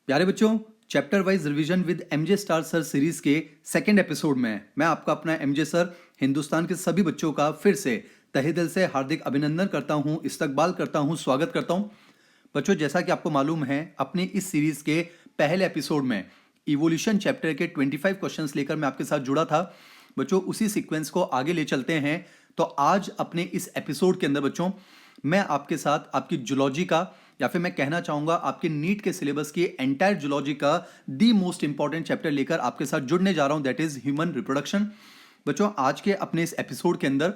प्यारे बच्चों, chapter wise revision with MJ star sir series के सेकंड एपिसोड में मैं आपका अपना एमजे सर हिंदुस्तान के सभी बच्चों का फिर से तहे दिल से हार्दिक अभिनंदन करता हूं, इस्तकबाल करता हूं, स्वागत करता हूं। बच्चों, जैसा कि आपको मालूम है, अपने इस सीरीज के पहले एपिसोड में इवोल्यूशन चैप्टर के 25 क्वेश्चंस लेकर मैं आपके साथ जुड़ा था। बच्चों, उसी सीक्वेंस को आगे ले चलते हैं। तो आज अपने इस एपिसोड के अंदर बच्चों मैं आपके साथ आपकी जूलॉजी का या फिर मैं कहना चाहूंगा आपके नीट के सिलेबस की एंटायर जूलॉजी का दी मोस्ट इंपॉर्टेंट चैप्टर लेकर आपके साथ जुड़ने जा रहा हूं, दैट इज ह्यूमन रिप्रोडक्शन। बच्चों, आज के अपने इस एपिसोड के अंदर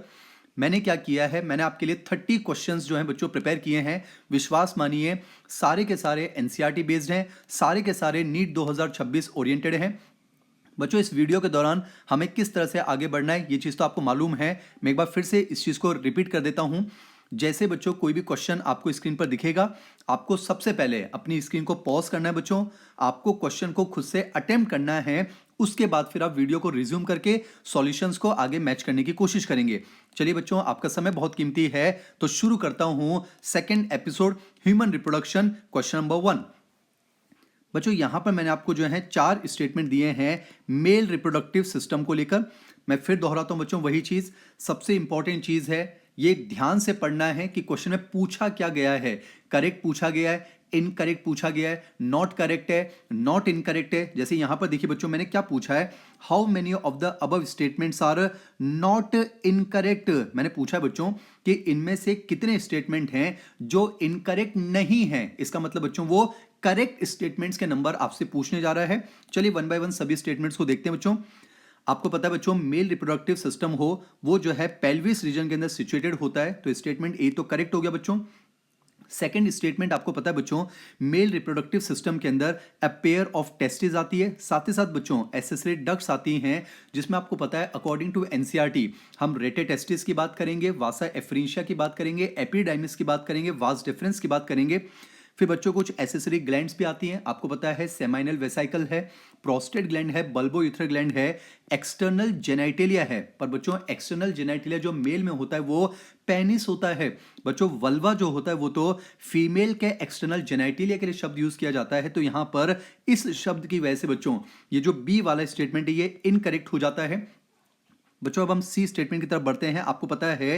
मैंने क्या किया है, मैंने आपके लिए 30 क्वेश्चंस जो हैं बच्चों प्रिपेयर किए हैं। विश्वास मानिए, सारे के सारे एनसीईआरटी बेस्ड हैं, सारे के सारे नीट 2026 ओरिएंटेड हैं। बच्चों, इस वीडियो के दौरान हमें किस तरह से आगे बढ़ना है ये चीज़ तो आपको मालूम है। मैं एक बार फिर से इस चीज़ को रिपीट कर देता हूं। जैसे बच्चों कोई भी क्वेश्चन आपको स्क्रीन पर दिखेगा, आपको सबसे पहले अपनी स्क्रीन को पॉज करना है। बच्चों, आपको क्वेश्चन को खुद से अटेम्प्ट करना है, उसके बाद फिर आप वीडियो को रिज्यूम करके सॉल्यूशंस को आगे मैच करने की कोशिश करेंगे। चलिए बच्चों, आपका समय बहुत कीमती है, तो शुरू करता हूं second episode human reproduction, question number 1। बच्चों, यहां पर मैंने आपको जो है 4 स्टेटमेंट दिए हैं मेल रिप्रोडक्टिव सिस्टम को लेकर। मैं फिर दोहराता हूं बच्चों, वही चीज सबसे इंपॉर्टेंट चीज है, ये ध्यान से पढ़ना है कि क्वेश्चन में पूछा क्या गया है। करेक्ट पूछा गया है, इनकरेक्ट पूछा गया है, नॉट करेक्ट है, नॉट इनकरेक्ट है। जैसे यहां पर देखिए बच्चों, मैंने क्या पूछा है, how many of the above statements are not incorrect. मैंने पूछा है बच्चों कि इनमें से कितने स्टेटमेंट हैं जो इनकरेक्ट नहीं है। इसका मतलब बच्चों वो करेक्ट स्टेटमेंट्स के नंबर आपसे पूछने जा रहा है। चलिए वन बाय वन सभी स्टेटमेंट्स को देखते हैं बच्चों। आपको पता है बच्चों, मेल रिप्रोडक्टिव सिस्टम हो वो जो है पेल्विस रीजन के अंदर सिचुएटेड होता है, तो स्टेटमेंट ए तो करेक्ट हो गया बच्चों। सेकेंड स्टेटमेंट आपको पता है बच्चों, मेल रिप्रोडक्टिव सिस्टम के अंदर अ पेयर ऑफ टेस्टिस आती है, साथ ही साथ बच्चों एसेसरी डक्ट्स आती हैं, जिसमें आपको पता है अकॉर्डिंग टू एनसीईआरटी हम रेटे टेस्टिस की बात करेंगे, वासा एफ्रेंशिया की बात करेंगे, एपिडाइमिस की बात करेंगे, वास डिफरेंस की बात करेंगे। फिर बच्चों कुछ एसेसरी ग्लैंड्स भी आती हैं, आपको पता है सेमाइनल वेसाइकल है, प्रोस्टेट ग्लैंड है, बल्बो यूथर ग्लैंड है, एक्सटर्नल जेनाइटेलिया है। पर बच्चों एक्सटर्नल जेनाइटेलिया जो मेल में होता है वो पेनिस होता है। बच्चों वल्वा जो होता है वो तो फीमेल के एक्सटर्नल जेनाइटेलिया के लिए शब्द यूज किया जाता है, तो यहां पर इस शब्द की वजह से बच्चों ये जो बी वाला स्टेटमेंट है ये इनकरेक्ट हो जाता है। बच्चों अब हम सी स्टेटमेंट की तरफ बढ़ते हैं। आपको पता है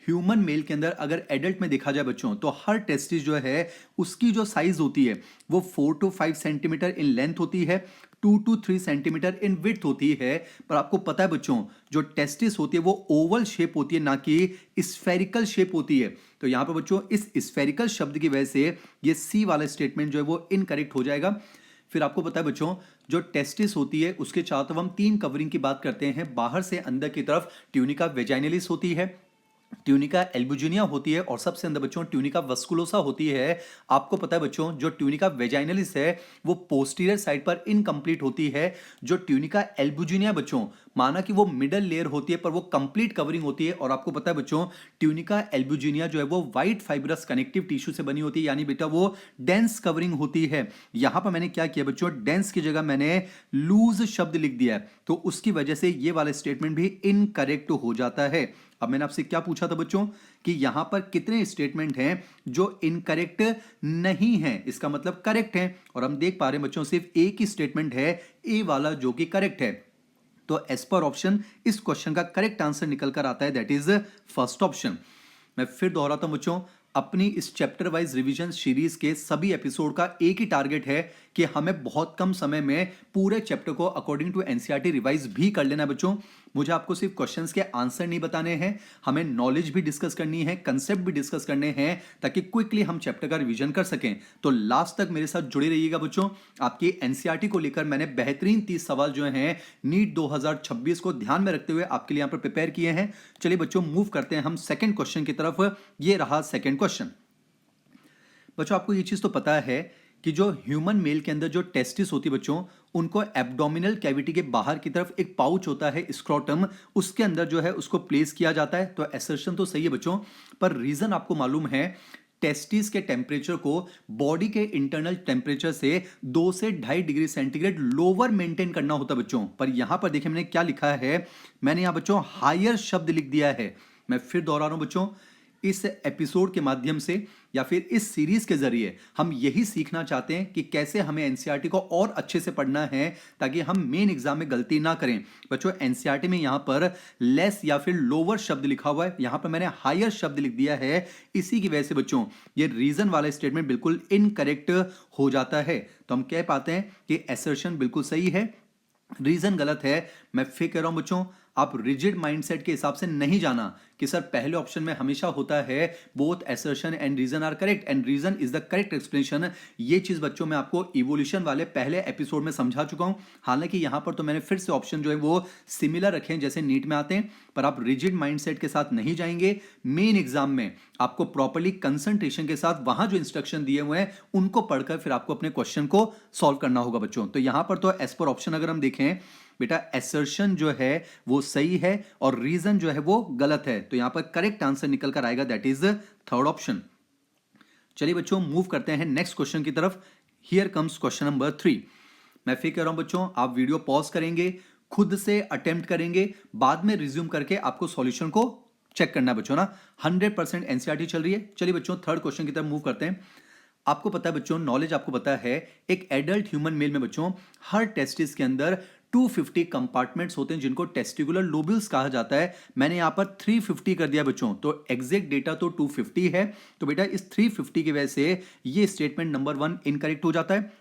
ह्यूमन मेल के अंदर अगर एडल्ट में देखा जाए बच्चों, तो हर टेस्टिस जो है उसकी जो साइज होती है वो 4 to 5 सेंटीमीटर इन लेंथ होती है, 2 to 3 सेंटीमीटर इन विड्थ होती है। पर आपको पता है बच्चों, जो टेस्टिस होती है वो ओवल शेप होती है, ना कि स्फेरिकल शेप होती है। तो यहां पर बच्चों इस स्फेरिकल शब्द की वजह से ये सी वाला स्टेटमेंट जो है वो इनकरेक्ट हो जाएगा। फिर आपको पता है बच्चों, जो टेस्टिस होती है उसके चारों तरफ हम 3 कवरिंग की बात करते हैं, बाहर से अंदर की तरफ ट्यूनिका वेजाइनलिस होती है, ट्यूनिका एल्बुजिनिया होती है, और सबसे अंदर बच्चों ट्यूनिका वस्कुलोसा होती है। आपको पता है बच्चों, जो ट्यूनिका वेजाइनलिस है वो पोस्टीरियर साइड पर इनकम्प्लीट होती है। जो ट्यूनिका एल्बुजिनिया बच्चों माना कि वो मिडल लेयर होती है पर वो कंप्लीट कवरिंग होती है। और आपको पता है बच्चों, ट्यूनिका एल्बुजिनिया जो है वो व्हाइट फाइब्रस कनेक्टिव टिश्यू से बनी होती है, यानी बेटा वो डेंस कवरिंग होती है। यहां पर मैंने क्या किया बच्चों, डेंस की जगह मैंने लूज शब्द लिख दिया है, तो उसकी वजह से ये वाला स्टेटमेंट भी इनकरेक्ट हो जाता है। अब मैंने आपसे क्या पूछा था बच्चों कि यहां पर कितने स्टेटमेंट हैं जो इनकरेक्ट नहीं है, इसका मतलब करेक्ट है। और हम देख पा रहे हैं बच्चों सिर्फ एक ही स्टेटमेंट है, ए वाला, जो कि करेक्ट है। तो एज पर ऑप्शन इस क्वेश्चन का करेक्ट आंसर निकल कर आता है, दैट इज फर्स्ट ऑप्शन। मैं फिर दोहराता हूं बच्चों, अपनी इस चैप्टर वाइज रिवीजन सीरीज के सभी एपिसोड का एक ही टारगेट है कि हमें बहुत कम समय में पूरे चैप्टर को अकॉर्डिंग टू एनसीईआरटी रिवाइज भी कर लेना है बच्चों। मुझे आपको सिर्फ क्वेश्चंस के आंसर नहीं बताने हैं, हमें नॉलेज भी डिस्कस करनी है, कंसेप्ट भी डिस्कस करने हैं, ताकि क्विकली हम चैप्टर का रिवीजन कर सकें। तो लास्ट तक मेरे साथ जुड़े रहिएगा बच्चों। आपकी एनसीईआरटी को लेकर मैंने बेहतरीन 30 सवाल जो हैं नीट 2026 को ध्यान में रखते हुए आपके लिए यहां पर प्रिपेयर किए हैं। चलिए बच्चों मूव करते हैं हम सेकंड क्वेश्चन की तरफ। ये रहा सेकंड क्वेश्चन। बच्चों आपको ये चीज तो पता है कि जो ह्यूमन मेल के अंदर जो टेस्टिस होती है बच्चों, उनको एब्डोमिनल कैविटी के बाहर की तरफ एक पाउच होता है स्क्रोटम, उसके अंदर जो है उसको प्लेस किया जाता है। तो एसर्शन तो सही है बच्चों, पर रीजन आपको मालूम है, टेस्टिस के टेम्परेचर को बॉडी के इंटरनल टेम्परेचर से 2 से 2.5 डिग्री सेंटीग्रेड लोअर मेंटेन करना होता है बच्चों। पर यहां पर देखिए मैंने क्या लिखा है, मैंने यहां बच्चों हायर शब्द लिख दिया है। मैं फिर दोहरा रहा हूं बच्चों, इस एपिसोड के माध्यम से या फिर इस सीरीज के जरिए हम यही सीखना चाहते हैं कि कैसे हमें एनसीईआरटी को और अच्छे से पढ़ना है ताकि हम मेन एग्जाम में गलती ना करें। बच्चों एनसीईआरटी में यहां पर लेस या फिर लोअर शब्द लिखा हुआ है, यहां पर मैंने हायर शब्द लिख दिया है। इसी की वजह से बच्चों ये रीजन वाला स्टेटमेंट बिल्कुल इनकरेक्ट हो जाता है। तो हम कह पाते हैं कि असर्शन बिल्कुल सही है, रीजन गलत है। मैं फिर कह रहा हूं बच्चों, आप रिजिड माइंडसेट के हिसाब से नहीं जाना कि सर पहले ऑप्शन में हमेशा होता है both assertion and reason are correct and reason is the correct explanation. ये चीज बच्चों मैं आपको इवोल्यूशन वाले पहले एपिसोड में समझा चुका हूं। हालांकि यहां पर तो मैंने फिर से ऑप्शन जो है वो सिमिलर रखे हैं जैसे नीट में आते हैं, पर आप रिजिड माइंडसेट के साथ नहीं जाएंगे। मेन एग्जाम में आपको प्रॉपर्ली कंसंट्रेशन के साथ वहां जो इंस्ट्रक्शन दिए हुए हैं उनको पढ़कर फिर आपको अपने क्वेश्चन को सॉल्व करना होगा बच्चों। तो यहां पर तो एज पर ऑप्शन अगर हम देखें बेटा असर्शन जो है वो सही है और रीजन जो है वो गलत है। तो यहां पर करेक्ट आंसर निकल कर आएगा, दैट इज थर्ड ऑप्शन। चलिए बच्चों मूव करते हैं नेक्स्ट क्वेश्चन की तरफ। Here comes question number 3। मैं फिर कह रहा हूं बच्चों, आप वीडियो पॉज करेंगे, खुद से अटेम्प्ट करेंगे, बाद में रिज्यूम करके आपको सॉल्यूशन को चेक करना है बच्चों ना। 100% एनसीईआरटी चल रही है। चलिए बच्चों थर्ड क्वेश्चन की तरफ मूव करते हैं। आपको पता है बच्चों, नॉलेज आपको पता है, एक एडल्ट ह्यूमन मेल में बच्चों हर टेस्टिस के अंदर 250 कंपार्टमेंट्स होते हैं जिनको टेस्टिकुलर लोब्यूल्स कहा जाता है। मैंने यहां पर 350 कर दिया बच्चों, तो एग्जैक्ट डेटा तो 250 है। तो बेटा इस 350 की वजह से ये स्टेटमेंट नंबर 1 इनकरेक्ट हो जाता है।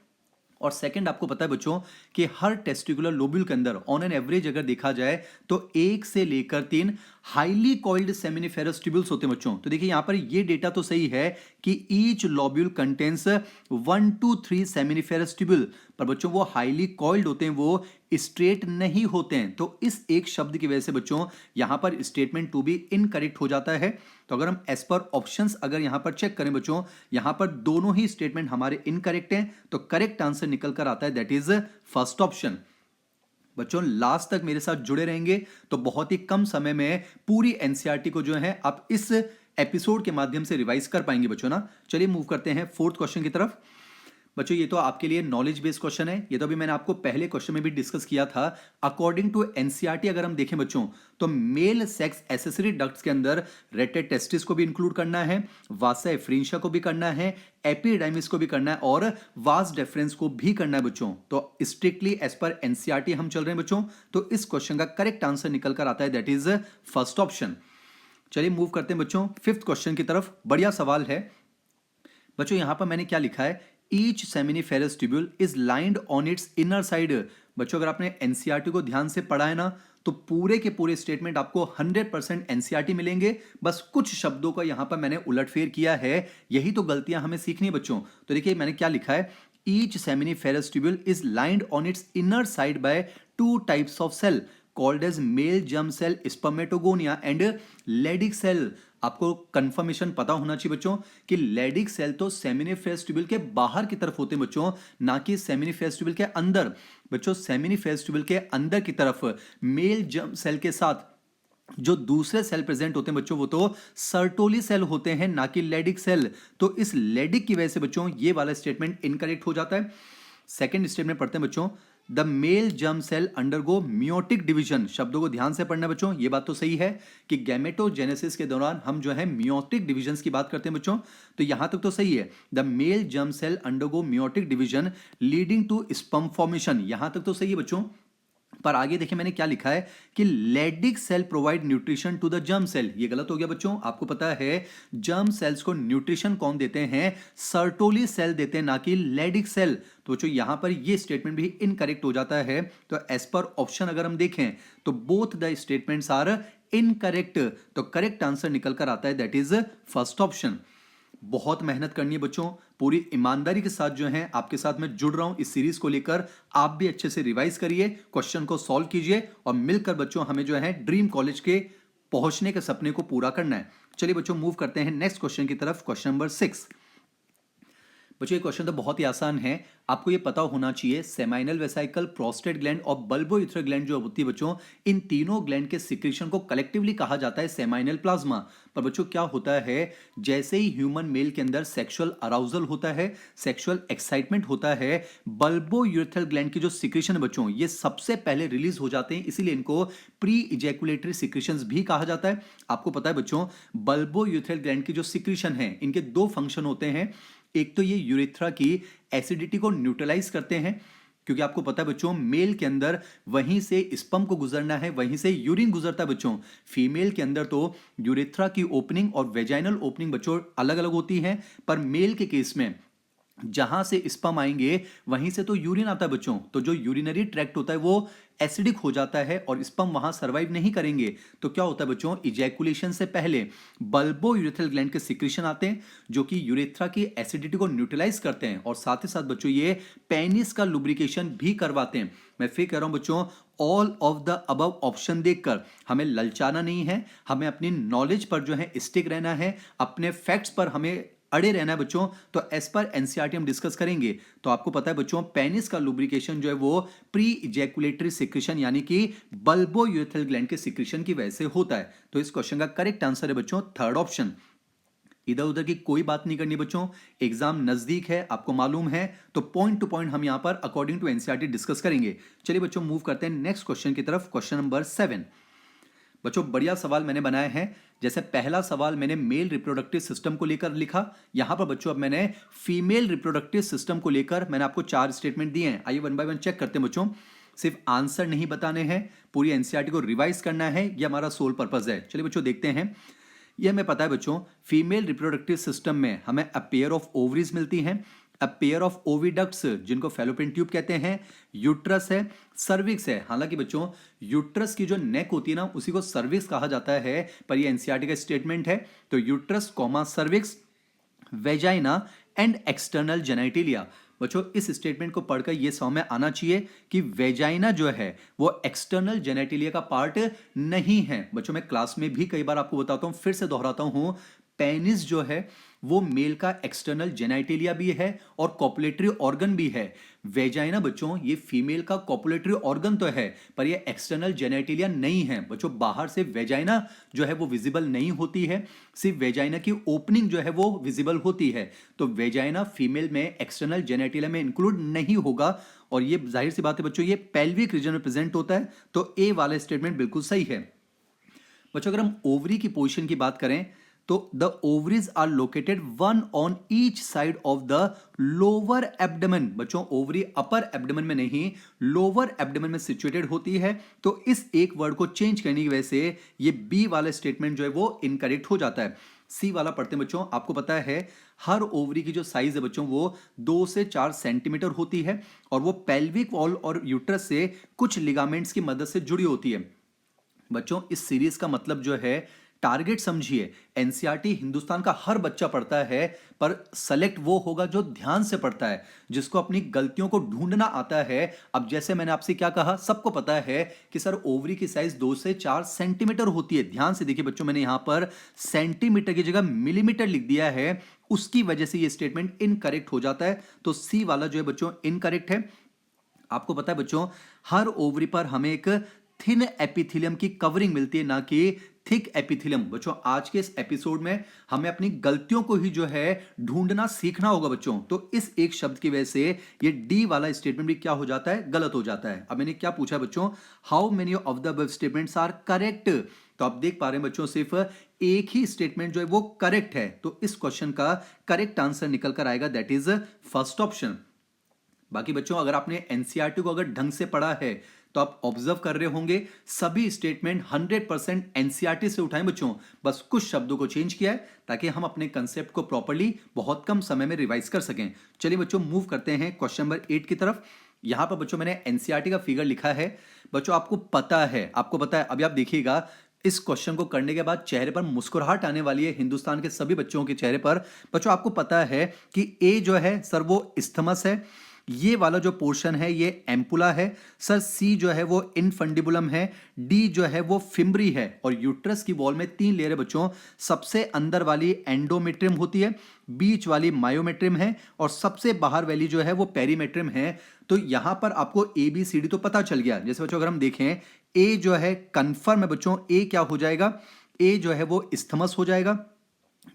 और सेकंड आपको पता है बच्चों कि हर टेस्टिकुलर लोब्यूल के अंदर ऑन एन एवरेज अगर देखा जाए तो 1 से लेकर 3 हाईली कॉइल्ड सेमिनिफेरस ट्यूब्यूल्स होते हैं बच्चों। तो देखिए यहां पर ये डेटा तो सही है कि each lobule contains 1 to 3 seminiferous tubule, पर बच्चों वो हाईली कॉइल्ड होते हैं, वो स्ट्रेट नहीं होते हैं। तो इस एक शब्द की वजह से बच्चों यहां पर स्टेटमेंट टू बी इनकरेक्ट हो जाता है। तो अगर हम एज पर ऑप्शंस अगर यहां पर चेक करें बच्चों, यहां पर दोनों ही स्टेटमेंट हमारे इनकरेक्ट हैं। तो करेक्ट आंसर निकल कर आता है, दैट इज फर्स्ट ऑप्शन। बच्चों लास्ट तक मेरे साथ जुड़े रहेंगे तो बहुत ही कम समय में पूरी एनसीईआरटी को जो है आप इस एपिसोड के माध्यम से रिवाइज कर पाएंगे बच्चों ना। चलिए मूव करते हैं फोर्थ क्वेश्चन की तरफ। बच्चों ये तो आपके लिए नॉलेज बेस्ड क्वेश्चन है, ये तो अभी मैंने आपको पहले क्वेश्चन में भी डिस्कस किया था। अकॉर्डिंग टू एनसीईआरटी अगर हम देखें बच्चों तो मेल सेक्स एसेसरी डक्ट्स के अंदर रेटेड टेस्टिस को भी इंक्लूड करना है, वासा एफ्रेंशिया को भी करना है, एपिडाइमिस को भी करना है और वास डेफरेंस को भी करना है बच्चों। तो स्ट्रिक्टली एज पर एनसीईआरटी हम चल रहे हैं बच्चों। तो इस क्वेश्चन का करेक्ट आंसर निकल कर आता है, दैट इज फर्स्ट ऑप्शन। चलिए मूव करते हैं बच्चों फिफ्थ क्वेश्चन की तरफ। बढ़िया सवाल है बच्चों। यहां पर मैंने क्या लिखा है, each seminiferous tubule is lined on its inner side. बच्चों अगर आपने एनसीईआरटी को ध्यान से पढ़ा है ना तो पूरे के पूरे स्टेटमेंट आपको 100% एनसीईआरटी मिलेंगे। बस कुछ शब्दों का यहां पर मैंने उलटफेर किया है, यही तो गलतियां हमें सीखनी है बच्चों। तो देखिए मैंने क्या लिखा है, each seminiferous tubule is lined on its inner side by 2 types of cell called as male germ cell spermatogonia and Leydig cell. आपको कंफर्मेशन पता होना चाहिए बच्चों कि लेडिक सेल तो सेमिनिफेरस ट्यूब्यूल के बाहर की तरफ होते हैं बच्चों, ना कि सेमिनिफेरस ट्यूब्यूल के अंदर। बच्चों सेमिनिफेरस ट्यूब्यूल के अंदर की तरफ मेल जर्म सेल के साथ जो दूसरे सेल प्रेजेंट होते हैं बच्चों वो तो सर्टोली सेल होते हैं, ना कि लेडिक सेल। तो इस लेडिक की वजह से बच्चों ये वाला स्टेटमेंट इनकरेक्ट हो जाता है। सेकेंड स्टेटमेंट पढ़ते हैं बच्चों, the male germ cell undergo meiotic division. शब्दों को ध्यान से पढ़ना बच्चों, ये बात तो सही है कि गैमेटोजेनेसिस के दौरान हम जो है मियोटिक डिवीजन की बात करते हैं बच्चों। तो यहां तक तो सही है, the male germ cell undergo meiotic division leading to sperm formation, यहां तक तो सही है बच्चों। पर आगे देखिए मैंने क्या लिखा है कि Leydig cell provide nutrition to the germ cell, ये गलत हो गया बच्चों। आपको पता है जर्म सेल्स को न्यूट्रिशन कौन देते हैं, सर्टोली सेल देते हैं, ना कि लेडिक सेल। तो बच्चों यहां पर ये स्टेटमेंट भी इनकरेक्ट हो जाता है। तो एज पर ऑप्शन अगर हम देखें तो both the statements are incorrect. तो करेक्ट आंसर निकल कर आता है, दैट इज फर्स्ट ऑप्शन। बहुत मेहनत करनी है बच्चों, पूरी ईमानदारी के साथ जो है आपके साथ मैं जुड़ रहा हूं इस सीरीज को लेकर। आप भी अच्छे से रिवाइज करिए, क्वेश्चन को सॉल्व कीजिए और मिलकर बच्चों हमें जो है ड्रीम कॉलेज के पहुंचने के सपने को पूरा करना है। चलिए बच्चों मूव करते हैं नेक्स्ट क्वेश्चन की तरफ, क्वेश्चन नंबर 6। बच्चों ये क्वेश्चन तो बहुत ही आसान है। आपको ये पता होना चाहिए सेमाइनल वेसाइकल, प्रोस्टेट ग्लैंड और बल्बोयूथेरल ग्लैंड जो होती है बच्चों, इन तीनों ग्लैंड के सिक्रीशन को कलेक्टिवली कहा जाता है सेमाइनल प्लाज्मा। पर बच्चों क्या होता है, जैसे ही ह्यूमन मेल के अंदर सेक्सुअल अराउजल होता है, सेक्सुअल एक्साइटमेंट होता है, बल्बोयूथेरल ग्लैंड की जो सिक्रीशन है बच्चों, ये सबसे पहले रिलीज हो जाते हैं, इसीलिए इनको प्री इजैकुलेटरी सिक्रीशंस भी कहा जाता है। आपको पता है बच्चों, बल्बोयूथेरल ग्लैंड की जो सिक्रीशन है, इनके दो फंक्शन होते हैं। एक तो ये यूरेथ्रा की एसिडिटी को न्यूट्रलाइज करते हैं, क्योंकि आपको पता है बच्चों, मेल के अंदर वहीं से स्पर्म को गुजरना है, वहीं से यूरिन गुजरता है बच्चों। फीमेल के अंदर तो यूरेथ्रा की ओपनिंग और वेजाइनल ओपनिंग बच्चों अलग अलग होती है, पर मेल के केस में जहां से स्पर्म आएंगे वहीं से तो यूरिन आता है बच्चों। तो जो यूरिनरी ट्रैक्ट होता है वो एसिडिक हो जाता है और स्पर्म वहां सर्वाइव नहीं करेंगे। तो क्या होता है बच्चों, इजैकुलेशन से पहले बल्बोयूरेथ्रल ग्लैंड के सिक्रीशन आते हैं जो कि यूरेथ्रा की एसिडिटी को न्यूट्रलाइज करते हैं, और साथ ही साथ बच्चों ये पेनिस का लुब्रिकेशन भी करवाते हैं। मैं फिर कह रहा हूं बच्चों, all of the above option देखकर हमें ललचाना नहीं है, हमें अपनी नॉलेज पर जो है स्टिक रहना है, अपने फैक्ट्स पर हमें अड़े रहना है बच्चों। तो एज पर एनसीईआरटी हम डिस्कस करेंगे। तो आपको पता है बच्चों, पेनिस का लुब्रिकेशन जो है वो प्री इजैकुलेटरी सिक्रीशन यानी कि बल्बोयूरेथ्रल ग्लैंड के सिक्रीशन की वजह से होता है। तो इस क्वेश्चन का करेक्ट आंसर है बच्चों थर्ड ऑप्शन। इधर उधर की कोई बात नहीं करनी बच्चों, एग्जाम नजदीक है, आपको मालूम है, तो पॉइंट टू पॉइंट हम यहां पर अकॉर्डिंग टू एनसीईआरटी डिस्कस करेंगे। चलिए बच्चों मूव करते हैं नेक्स्ट क्वेश्चन की तरफ। Question number 7। बच्चों बढ़िया सवाल मैंने बनाए हैं। जैसे पहला सवाल मैंने मेल रिप्रोडक्टिव सिस्टम को लेकर लिखा, यहां पर बच्चों अब मैंने फीमेल रिप्रोडक्टिव सिस्टम को लेकर मैंने आपको 4 स्टेटमेंट दिए हैं। आइए वन बाय वन चेक करते हैं बच्चों। सिर्फ आंसर नहीं बताने हैं, पूरी एनसीईआरटी को रिवाइज करना है, यह हमारा सोल पर्पस है। चलिए बच्चों देखते हैं। यह हमें पता है बच्चों, फीमेल रिप्रोडक्टिव सिस्टम में हमें अ पेयर ऑफ ओवरीज मिलती हैं, अ पेयर ऑफ ओविडक्ट्स जिनको फैलोपियन ट्यूब कहते हैं, यूट्रस है, सर्विक्स है। हालांकि बच्चों यूट्रस की जो नेक होती है ना, उसी को सर्विक्स कहा जाता है, पर ये एनसीईआरटी का स्टेटमेंट है। तो uterus comma cervix, vagina and external genitalia. बच्चों इस स्टेटमेंट को पढ़कर यह समझ में आना चाहिए कि वेजाइना जो है वो एक्सटर्नल जेनेटिलिया का पार्ट नहीं है। बच्चों मैं क्लास में भी कई बार आपको बताता हूं, फिर से दोहराता हूं, पेनिस जो है वो मेल का एक्सटर्नल जेनाइटिलिया भी है और कॉपुलेटरी ऑर्गन भी है। वेजाइना बच्चों ये फीमेल का कॉपुलेटरी ऑर्गन तो है, पर ये एक्सटर्नल जेनाइटिलिया नहीं है। बच्चों बाहर से वेजाइना जो है वो विजिबल नहीं होती है, सिर्फ वेजाइना की ओपनिंग जो है वो विजिबल होती है। तो वेजाइना फीमेल में एक्सटर्नल जेनाइटिलिया में इंक्लूड नहीं होगा, और ये जाहिर सी बात है बच्चों, ये पेल्विक रीजन में प्रेजेंट होता है। तो ए वाला स्टेटमेंट बिल्कुल सही है। बच्चों अगर हम ओवरी की पोजीशन की बात करें तो the ovaries are located one on each side of the lower abdomen. बच्चों ओवरी अपर एब्डोमेन में नहीं, लोअर एब्डोमेन में सिचुएटेड होती है। तो इस एक वर्ड को चेंज करने की वजह से ये बी वाला स्टेटमेंट जो है वो इनकरेक्ट हो जाता है। सी वाला पढ़ते हैं बच्चों। आपको पता है हर ओवरी की जो साइज है बच्चों वो 2 से 4 सेंटीमीटर होती है, और वो पेल्विक वॉल और यूट्रस से कुछ लिगामेंट्स की मदद से जुड़ी होती है। बच्चों इस सीरीज का मतलब जो है, टारगेट समझिए, एनसीईआरटी हिंदुस्तान का हर बच्चा पढ़ता है, पर सेलेक्ट वो होगा जो ध्यान से पढ़ता है, जिसको अपनी गलतियों को ढूंढना आता है। अब जैसे मैंने आपसे क्या कहा, सबको पता है कि सर ओवरी की साइज 2 से 4 सेंटीमीटर होती है। ध्यान से देखिए बच्चों, मैंने यहां पर सेंटीमीटर की जगह मिलीमीटर लिख दिया है, उसकी वजह से ये स्टेटमेंट इनकरेक्ट हो जाता है। तो सी वाला जो है बच्चों इनकरेक्ट है। आपको पता है बच्चों, हर ओवरी पर हमें एक थिन एपिथेलियम की कवरिंग मिलती है, ना कि थिक एपिथेलियम। बच्चों आज के इस एपिसोड में हमें अपनी गलतियों को ही जो है ढूंढना सीखना होगा बच्चों। तो इस एक शब्द की वजह से ये डी वाला स्टेटमेंट भी क्या हो जाता है, गलत हो जाता है। अब मैंने क्या पूछा बच्चों, how many of the above statements are correct. तो आप देख पा रहे हैं बच्चों, सिर्फ एक ही स्टेटमेंट जो है वो करेक्ट है। तो इस क्वेश्चन का करेक्ट आंसर निकल कर आएगा, दैट इज फर्स्ट ऑप्शन। बाकी बच्चों अगर आपने एनसीईआरटी को अगर ढंग से पढ़ा है तो आप ऑब्जर्व कर रहे होंगे, सभी स्टेटमेंट 100% एनसीईआरटी से उठाएं बच्चों, बस कुछ शब्दों को चेंज किया है ताकि हम अपने कंसेप्ट को प्रॉपर्ली बहुत कम समय में रिवाइज कर सकें। चलिए बच्चों मूव करते हैं क्वेश्चन नंबर 8 की तरफ। यहां पर बच्चों मैंने एनसीईआरटी का फिगर लिखा है। बच्चों आपको पता है, अभी आप देखिएगा, इस क्वेश्चन को करने के बाद चेहरे पर मुस्कुराहट आने वाली है हिंदुस्तान के सभी बच्चों के चेहरे पर। बच्चों आपको पता है कि ए जो है सर वो इस्थमस है, ये वाला जो पोर्शन है ये एम्पुला है सर। सी जो है वो इनफंडिबुलम है। डी जो है वो फिम्बरी है। और यूट्रस की वॉल में 3 लेयर है बच्चों। सबसे अंदर वाली एंडोमेट्रियम होती है, बीच वाली मायोमेट्रियम है और सबसे बाहर वाली जो है वो पेरीमेट्रियम है। तो यहां पर आपको ए बी सी डी तो पता चल गया। जैसे बच्चों अगर हम देखें, ए जो है कंफर्म है बच्चों, ए क्या हो जाएगा, ए जो है वो इस्थमस हो जाएगा,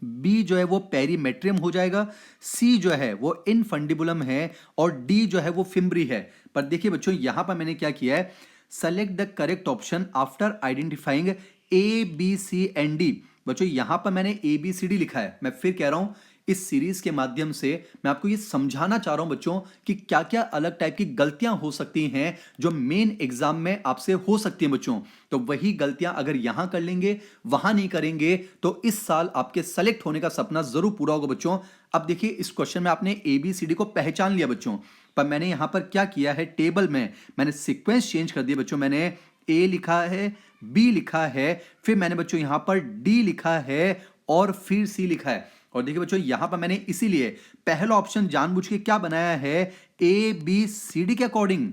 बी जो है वो पेरीमेट्रियम हो जाएगा, सी जो है वो इनफंडिबुलम है और डी जो है वो फिम्बरी है। पर देखिए बच्चों यहां पर मैंने क्या किया है, select the correct option after identifying A B C and D. बच्चों यहां पर मैंने ए बी सी डी लिखा है। मैं फिर कह रहा हूं, इस सीरीज के माध्यम से मैं आपको ये समझाना चाह रहा हूं बच्चों कि क्या क्या अलग टाइप की गलतियां हो सकती हैं जो मेन एग्जाम में आपसे हो सकती हैं बच्चों। तो वही गलतियां अगर यहां कर लेंगे, वहां नहीं करेंगे, तो इस साल आपके सेलेक्ट होने का सपना जरूर पूरा होगा बच्चों। अब देखिए इस क्वेश्चन में आपने एबीसीडी को पहचान लिया बच्चों, पर मैंने यहां पर क्या किया है, टेबल में मैंने सीक्वेंस चेंज कर दिया बच्चों। मैंने ए लिखा है, बी लिखा है, फिर मैंने बच्चों यहां पर डी लिखा है और फिर सी लिखा है। और देखिए बच्चों यहां पर मैंने इसीलिए पहला ऑप्शन जानबूझ के क्या बनाया है, ए बी सी डी के अकॉर्डिंग।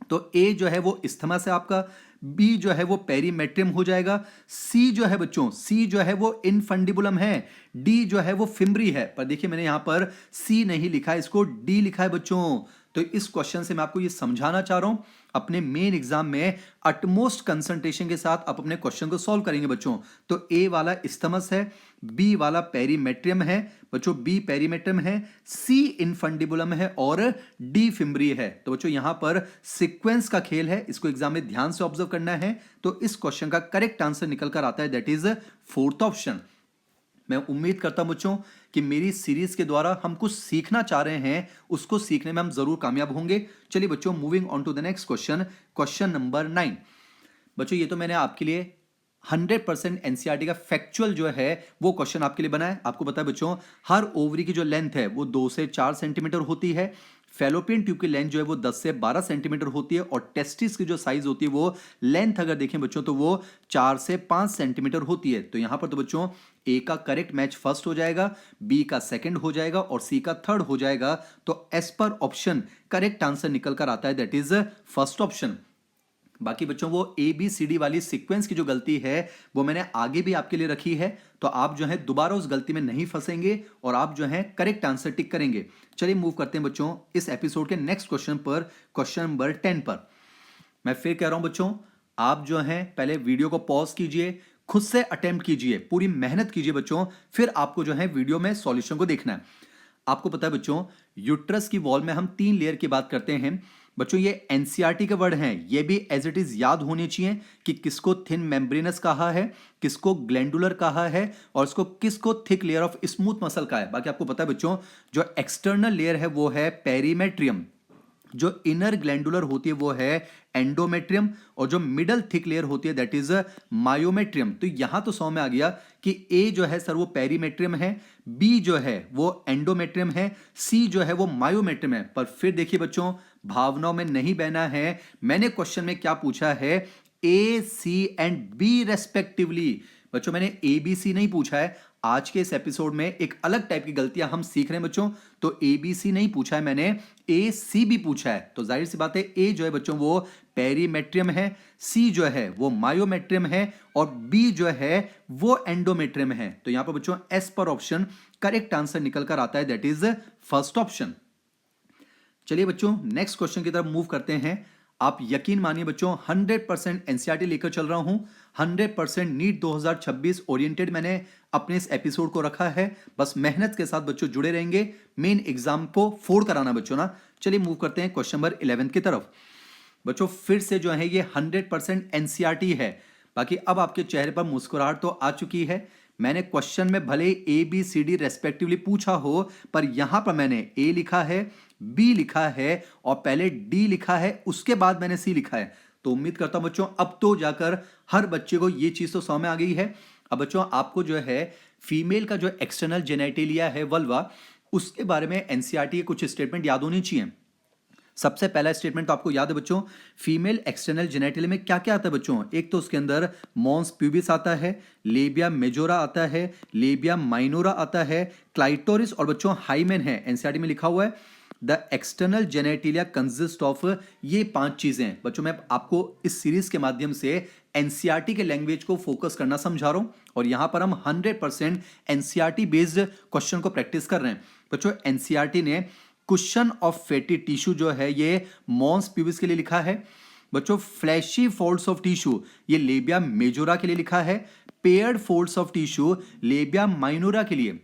तो ए जो है वो इस्थमस है आपका, बी जो है वो पेरीमेट्रियम हो जाएगा, सी जो है बच्चों, सी जो है वो इनफंडिबुलम है, डी जो है वो फिम्बरी है। पर देखिए मैंने यहां पर सी नहीं लिखा है, इसको डी लिखा है बच्चों। तो इस क्वेश्चन से मैं आपको ये समझाना चाह रहा हूं, अपने मेन एग्जाम में अटमोस्ट कंसंट्रेशन के साथ आप अपने क्वेश्चन को सॉल्व करेंगे बच्चों। तो ए वाला इस्थमस है, बी वाला पेरीमेट्रियम है बच्चों, बी पेरीमेट्रियम है, सी इनफंडिबुलम है और डी फिम्बरी है। तो बच्चों यहां पर सीक्वेंस का खेल है, इसको एग्जाम में ध्यान से ऑब्जर्व करना है। तो इस क्वेश्चन का करेक्ट आंसर निकल कर आता है, दैट इज फोर्थ ऑप्शन। मैं उम्मीद करता हूं बच्चों कि मेरी सीरीज के द्वारा हम कुछ सीखना चाह रहे हैं, उसको सीखने में हम जरूर कामयाब होंगे। चलिए बच्चों moving on to the next question, question number 9। बच्चों ये तो मैंने आपके लिए 100% एनसीईआरटी का फैक्चुअल जो है वो क्वेश्चन आपके लिए बना है। आपको पता है बच्चों हर ओवरी की जो लेंथ है वो 2 से 4 सेंटीमीटर होती है, फेलोपियन ट्यूब की लेंथ जो है वो 10 से 12 सेंटीमीटर होती है और टेस्टिस की जो साइज होती है वो लेंथ अगर देखें बच्चों तो वो 4 से 5 सेंटीमीटर होती है। तो यहां पर तो बच्चों ए का करेक्ट मैच फर्स्ट हो जाएगा, बी का सेकंड हो जाएगा और सी का थर्ड हो जाएगा। तो as per option correct answer निकल कर आता है, दैट इज फर्स्ट ऑप्शन। बाकी बच्चों वो ए बी सी डी वाली सीक्वेंस की जो गलती है वो मैंने आगे भी आपके लिए रखी है, तो आप जो है दोबारा उस गलती में नहीं फंसेंगे और आप जो है करेक्ट आंसर टिक करेंगे। चलिए मूव करते हैं बच्चों इस एपिसोड के नेक्स्ट क्वेश्चन पर, क्वेश्चन नंबर 10 पर। मैं फिर कह रहा हूं बच्चों, आप जो है पहले वीडियो को पॉज कीजिए, खुद से अटेम्प्ट कीजिए, पूरी मेहनत कीजिए बच्चों, फिर आपको जो है वीडियो में सॉल्यूशन को देखना है। आपको पता है बच्चों यूट्रस की वॉल में हम 3 लेयर की बात करते हैं बच्चों। ये एनसीईआरटी के वर्ड हैं, ये भी एज इट इज याद होने चाहिए कि किसको थिन मेम्ब्रेनस कहा है, किसको ग्लैंडुलर कहा है और इसको किसको thick layer of smooth muscle कहा है। बाकी आपको पता है बच्चों जो एक्सटर्नल लेयर है वो है पेरीमेट्रियम, जो इनर ग्लैंडुलर होती है वो है एंडोमेट्रियम और जो मिडल थिक लेयर होती है दैट इज मायोमेट्रियम। तो यहां तो समझ में आ गया कि ए जो है सर वो पेरीमेट्रियम है, बी जो है वो एंडोमेट्रियम है, सी जो है वो मायोमेट्रियम है। पर फिर देखिए बच्चों भावनाओं में नहीं बहना है। मैंने क्वेश्चन में क्या पूछा है, ए सी एंड बी रेस्पेक्टिवली। बच्चों मैंने ए बी सी नहीं पूछा है। आज के इस एपिसोड में एक अलग टाइप की गलतियां हम सीख रहे हैं बच्चों। तो ए बी सी नहीं पूछा है मैंने, ए सी भी पूछा है। तो जाहिर सी बात है ए जो है बच्चों वो पेरीमेट्रियम है, सी जो है वो मायोमेट्रियम है और बी जो है वो एंडोमेट्रियम है। तो यहां पर बच्चों एस पर ऑप्शन करेक्ट आंसर निकल कर आता है, दैट इज फर्स्ट ऑप्शन। चलिए बच्चों नेक्स्ट क्वेश्चन की तरफ मूव करते हैं। आप यकीन मानिए बच्चों 100% एनसीईआरटी लेकर चल रहा हूं, 100% नीट 2026 ओरिएंटेड मैंने अपने इस एपिसोड को रखा है। बस मेहनत के साथ बच्चों जुड़े रहेंगे, मेन एग्जाम को फोड़ कराना बच्चों ना। चलिए मूव करते हैं क्वेश्चन नंबर 11 की तरफ। बच्चों फिर से जो है ये 100% एनसीईआरटी है। बाकी अब आपके चेहरे पर मुस्कुराहट तो आ चुकी है। मैंने क्वेश्चन में भले A B C D respectively पूछा हो, पर यहां पर मैंने ए लिखा है, बी लिखा है और पहले डी लिखा है, उसके बाद मैंने सी लिखा है। तो उम्मीद करता हूं बच्चों अब तो जाकर हर बच्चे को ये चीज तो समझ में आ गई है। अब बच्चों आपको जो है फीमेल का जो एक्सटर्नल जेनेटिलिया है वल्वा, उसके बारे में एनसीईआरटी के कुछ स्टेटमेंट याद होनी चाहिए। सबसे पहला स्टेटमेंट तो आपको याद है बच्चों, फीमेल एक्सटर्नल जेनेटिलिया में क्या क्या आता है बच्चों। एक तो उसके अंदर मॉन्स प्यूबिस आता है, लेबिया मेजोरा आता है, लेबिया माइनोरा आता है, क्लाइटोरिस और बच्चों हाइमेन है, एनसीईआरटी में लिखा हुआ है। The external genitalia consist of, ये 5 चीजें बच्चों मैं आपको इस सीरीज के माध्यम से एनसीईआरटी के लैंग्वेज को फोकस करना समझा रहा हूं और यहां पर हम 100% एनसीईआरटी बेस्ड क्वेश्चन को प्रैक्टिस कर रहे हैं। बच्चों एनसीईआरटी ने कुशन ऑफ फैटी टिश्यू जो है ये मॉन्स प्यूबिस के लिए लिखा है। बच्चों फ्लैशी फोल्ड्स ऑफ टिश्यू ये लेबिया मेजोरा के लिए लिखा है। Paired folds of tissue labia minora के लिए।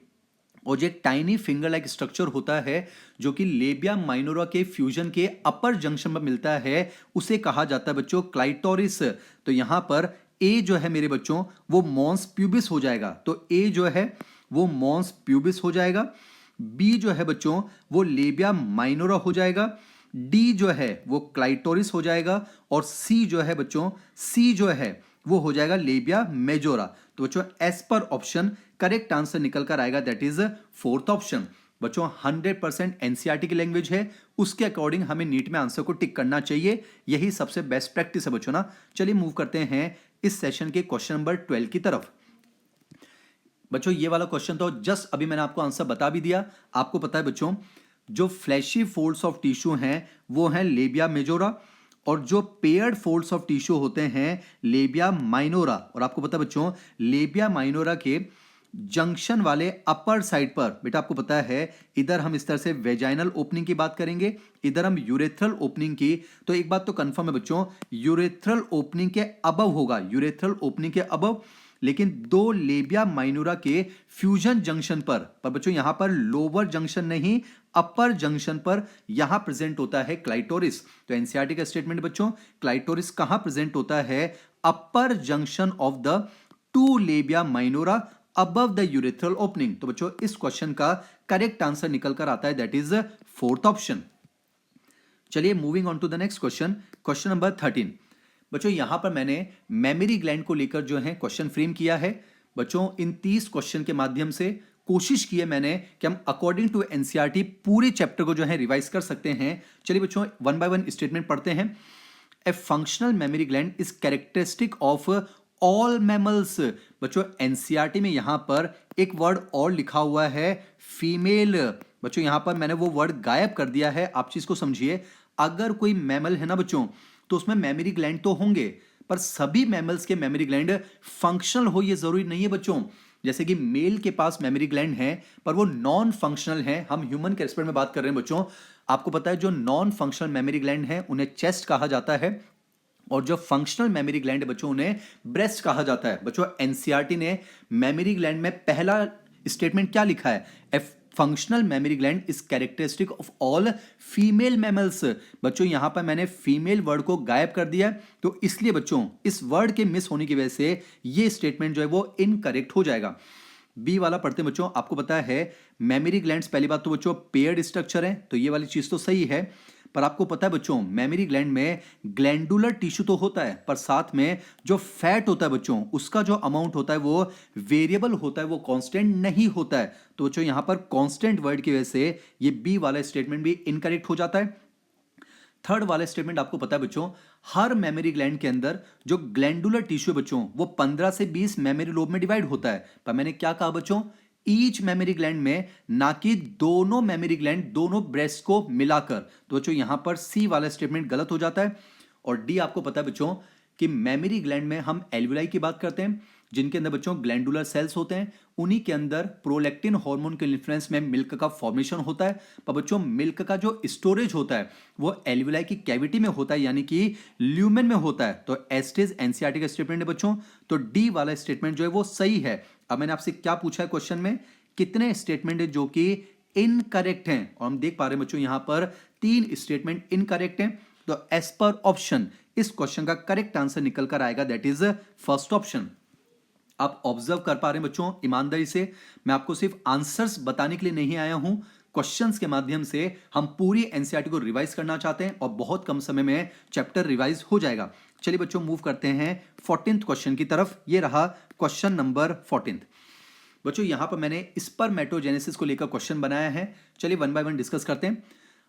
और जो एक टाइनी फिंगर लाइक स्ट्रक्चर होता है जो कि लेबिया माइनोरा के फ्यूजन के अपर जंक्शन पर मिलता है उसे कहा जाता है बच्चों क्लाइटोरिस। तो यहां पर ए जो है मेरे बच्चों वो मॉन्स प्यूबिस हो जाएगा, तो ए जो है वो मॉन्स प्यूबिस हो जाएगा। बी जो है बच्चों वो लेबिया माइनोरा हो जाएगा। डी जो है वो क्लाइटोरिस हो जाएगा और सी जो है बच्चों सी जो है वो हो जाएगा लेबिया मेजोरा। तो बच्चों एस पर ऑप्शन करेक्ट आंसर निकल कर आएगा, दैट इज फोर्थ ऑप्शन। बच्चों 100% एनसीईआरटी की लैंग्वेज है, उसके अकॉर्डिंग हमें नीट में आंसर को टिक करना चाहिए, यही सबसे बेस्ट प्रैक्टिस है बच्चों ना। चलिए मूव करते हैं इस सेशन के क्वेश्चन नंबर 12 की तरफ। बच्चों ये वाला क्वेश्चन तो जस्ट अभी मैंने आपको आंसर बता भी दिया। आपको पता है बच्चों जो फ्लैशी फोल्ड्स ऑफ टिश्यू हैं वो हैं लेबिया मेजोरा और जो पेयर्ड फोल्ड्स ऑफ टिश्यू होते हैं लेबिया माइनोरा। और आपको पता है बच्चों लेबिया माइनोरा के जंक्शन वाले अपर साइड पर बेटा आपको पता है इधर हम इस तरह से वेजाइनल ओपनिंग की बात करेंगे, इधर हम यूरेथ्रल ओपनिंग की। तो एक बात तो कंफर्म है बच्चों यूरेथ्रल ओपनिंग के अबव होगा, यूरेथ्रल ओपनिंग के अबव। लेकिन दो लेबिया माइनोरा के फ्यूजन जंक्शन पर बच्चों यहां पर लोअर जंक्शन नहीं अपर जंक्शन पर यहां प्रेजेंट होता है क्लाइटोरिस। तो एनसीईआरटी का स्टेटमेंट बच्चों क्लाइटोरिस कहां प्रेजेंट होता है upper junction of the two labia minora above the urethral opening. तो बच्चों इस क्वेश्चन का करेक्ट आंसर निकल कर आता है, दैट इज फोर्थ ऑप्शन। चलिए moving on to the next question, question number 13। बच्चों यहां पर मैंने मेमोरी ग्लैंड को लेकर जो है क्वेश्चन फ्रेम किया है। बच्चों इन 30 क्वेश्चन के माध्यम से कोशिश की है मैंने कि हम अकॉर्डिंग टू एनसीईआरटी पूरे चैप्टर को जो है रिवाइज कर सकते हैं। चलिए बच्चों वन बाय वन स्टेटमेंट पढ़ते हैं। A functional memory gland is characteristic of all mammals. बच्चों एनसीईआरटी में यहां पर एक वर्ड और लिखा हुआ है फीमेल। बच्चों यहां पर मैंने वो वर्ड गायब कर दिया है, आप चीज को समझिए। अगर कोई मैमल है ना बच्चों तो उसमें मेमोरी ग्लैंड तो होंगे पर सभी मैमल्स के मेमोरी ग्लैंड फंक्शनल हो ये जरूरी नहीं है बच्चों। जैसे कि मेल के पास मेमोरी ग्लैंड है पर वो नॉन फंक्शनल है, हम ह्यूमन के रेस्पेक्ट में बात कर रहे हैं बच्चों। आपको पता है जो नॉन फंक्शनल मेमोरी ग्लैंड है उन्हें चेस्ट कहा जाता है और जो फंक्शनल मेमोरी ग्लैंड है बच्चों उन्हें ब्रेस्ट कहा जाता है। बच्चों एनसीईआरटी ने मेमोरी ग्लैंड में पहला स्टेटमेंट क्या लिखा है, functional memory gland is characteristic of all female mammals. बच्चों यहां पर मैंने फीमेल वर्ड को गायब कर दिया तो इसलिए बच्चों इस वर्ड के मिस होने की वजह से ये स्टेटमेंट जो है वो इनकरेक्ट हो जाएगा। बी वाला पढ़ते हैं बच्चों। आपको पता है मेमोरी ग्लैंड्स पहली बात तो बच्चों पेयर्ड स्ट्रक्चर है तो ये वाली चीज तो सही है, पर आपको पता है बच्चों मेमोरी ग्लैंड में ग्लैंडुलर टिश्यू तो होता है पर साथ में जो फैट होता है बच्चों उसका जो अमाउंट होता है वो वेरिएबल होता है, वो कांस्टेंट नहीं होता है। तो बच्चों यहां पर कांस्टेंट वर्ड की वजह से ये बी वाला स्टेटमेंट भी इनकरेक्ट हो जाता है। थर्ड वाला स्टेटमेंट आपको पता है बच्चों हर मेमोरी ग्लैंड के अंदर जो ग्लैंडुलर टिश्यू है बच्चों वो 15 से 20 मेमोरी लोब में डिवाइड होता है। पर मैंने क्या कहा बच्चों ईच मेमोरी ग्लैंड में, ना कि दोनों मेमोरी ग्लैंड दोनों ब्रेस्ट को मिलाकर। तो बच्चों यहां पर सी वाला स्टेटमेंट गलत हो जाता है। और डी आपको पता है बच्चों कि मेमोरी ग्लैंड में हम एल्वुलाई की बात करते हैं जिनके अंदर बच्चों ग्लैंडुलर सेल्स होते हैं, उन्हीं के अंदर प्रोलैक्टिन हार्मोन के इन्फ्लुएंस में मिल्क का फॉर्मेशन होता है। पर बच्चों मिल्क का जो स्टोरेज होता है वो एल्वुलाई की कैविटी में होता है यानी कि ल्यूमेन में होता है। तो एस्टेज एनसीईआरटी का स्टेटमेंट है बच्चों, तो डी वाला स्टेटमेंट जो है वो सही है। अब मैंने आपसे क्या पूछा है क्वेश्चन में कितने स्टेटमेंट है जो कि इनकरेक्ट हैं और हम देख पा रहे हैं बच्चों यहां पर 3 स्टेटमेंट इनकरेक्ट हैं। तो एज पर ऑप्शन इस क्वेश्चन का करेक्ट आंसर निकल कर आएगा, दैट इज फर्स्ट ऑप्शन। आप ऑब्जर्व कर पा रहे हैं बच्चों ईमानदारी से, मैं आपको सिर्फ आंसर्स बताने के लिए नहीं आया हूं, क्वेश्चंस के माध्यम से हम पूरी एनसीईआरटी को रिवाइज करना चाहते हैं और बहुत कम समय में चैप्टर रिवाइज हो जाएगा। चलिए बच्चों मूव करते हैं 14th क्वेश्चन की तरफ। ये रहा क्वेश्चन नंबर 14। बच्चों यहां पर मैंने स्पर्मेटोजेनेसिस को लेकर क्वेश्चन बनाया है, चलिए वन बाय वन डिस्कस करते हैं।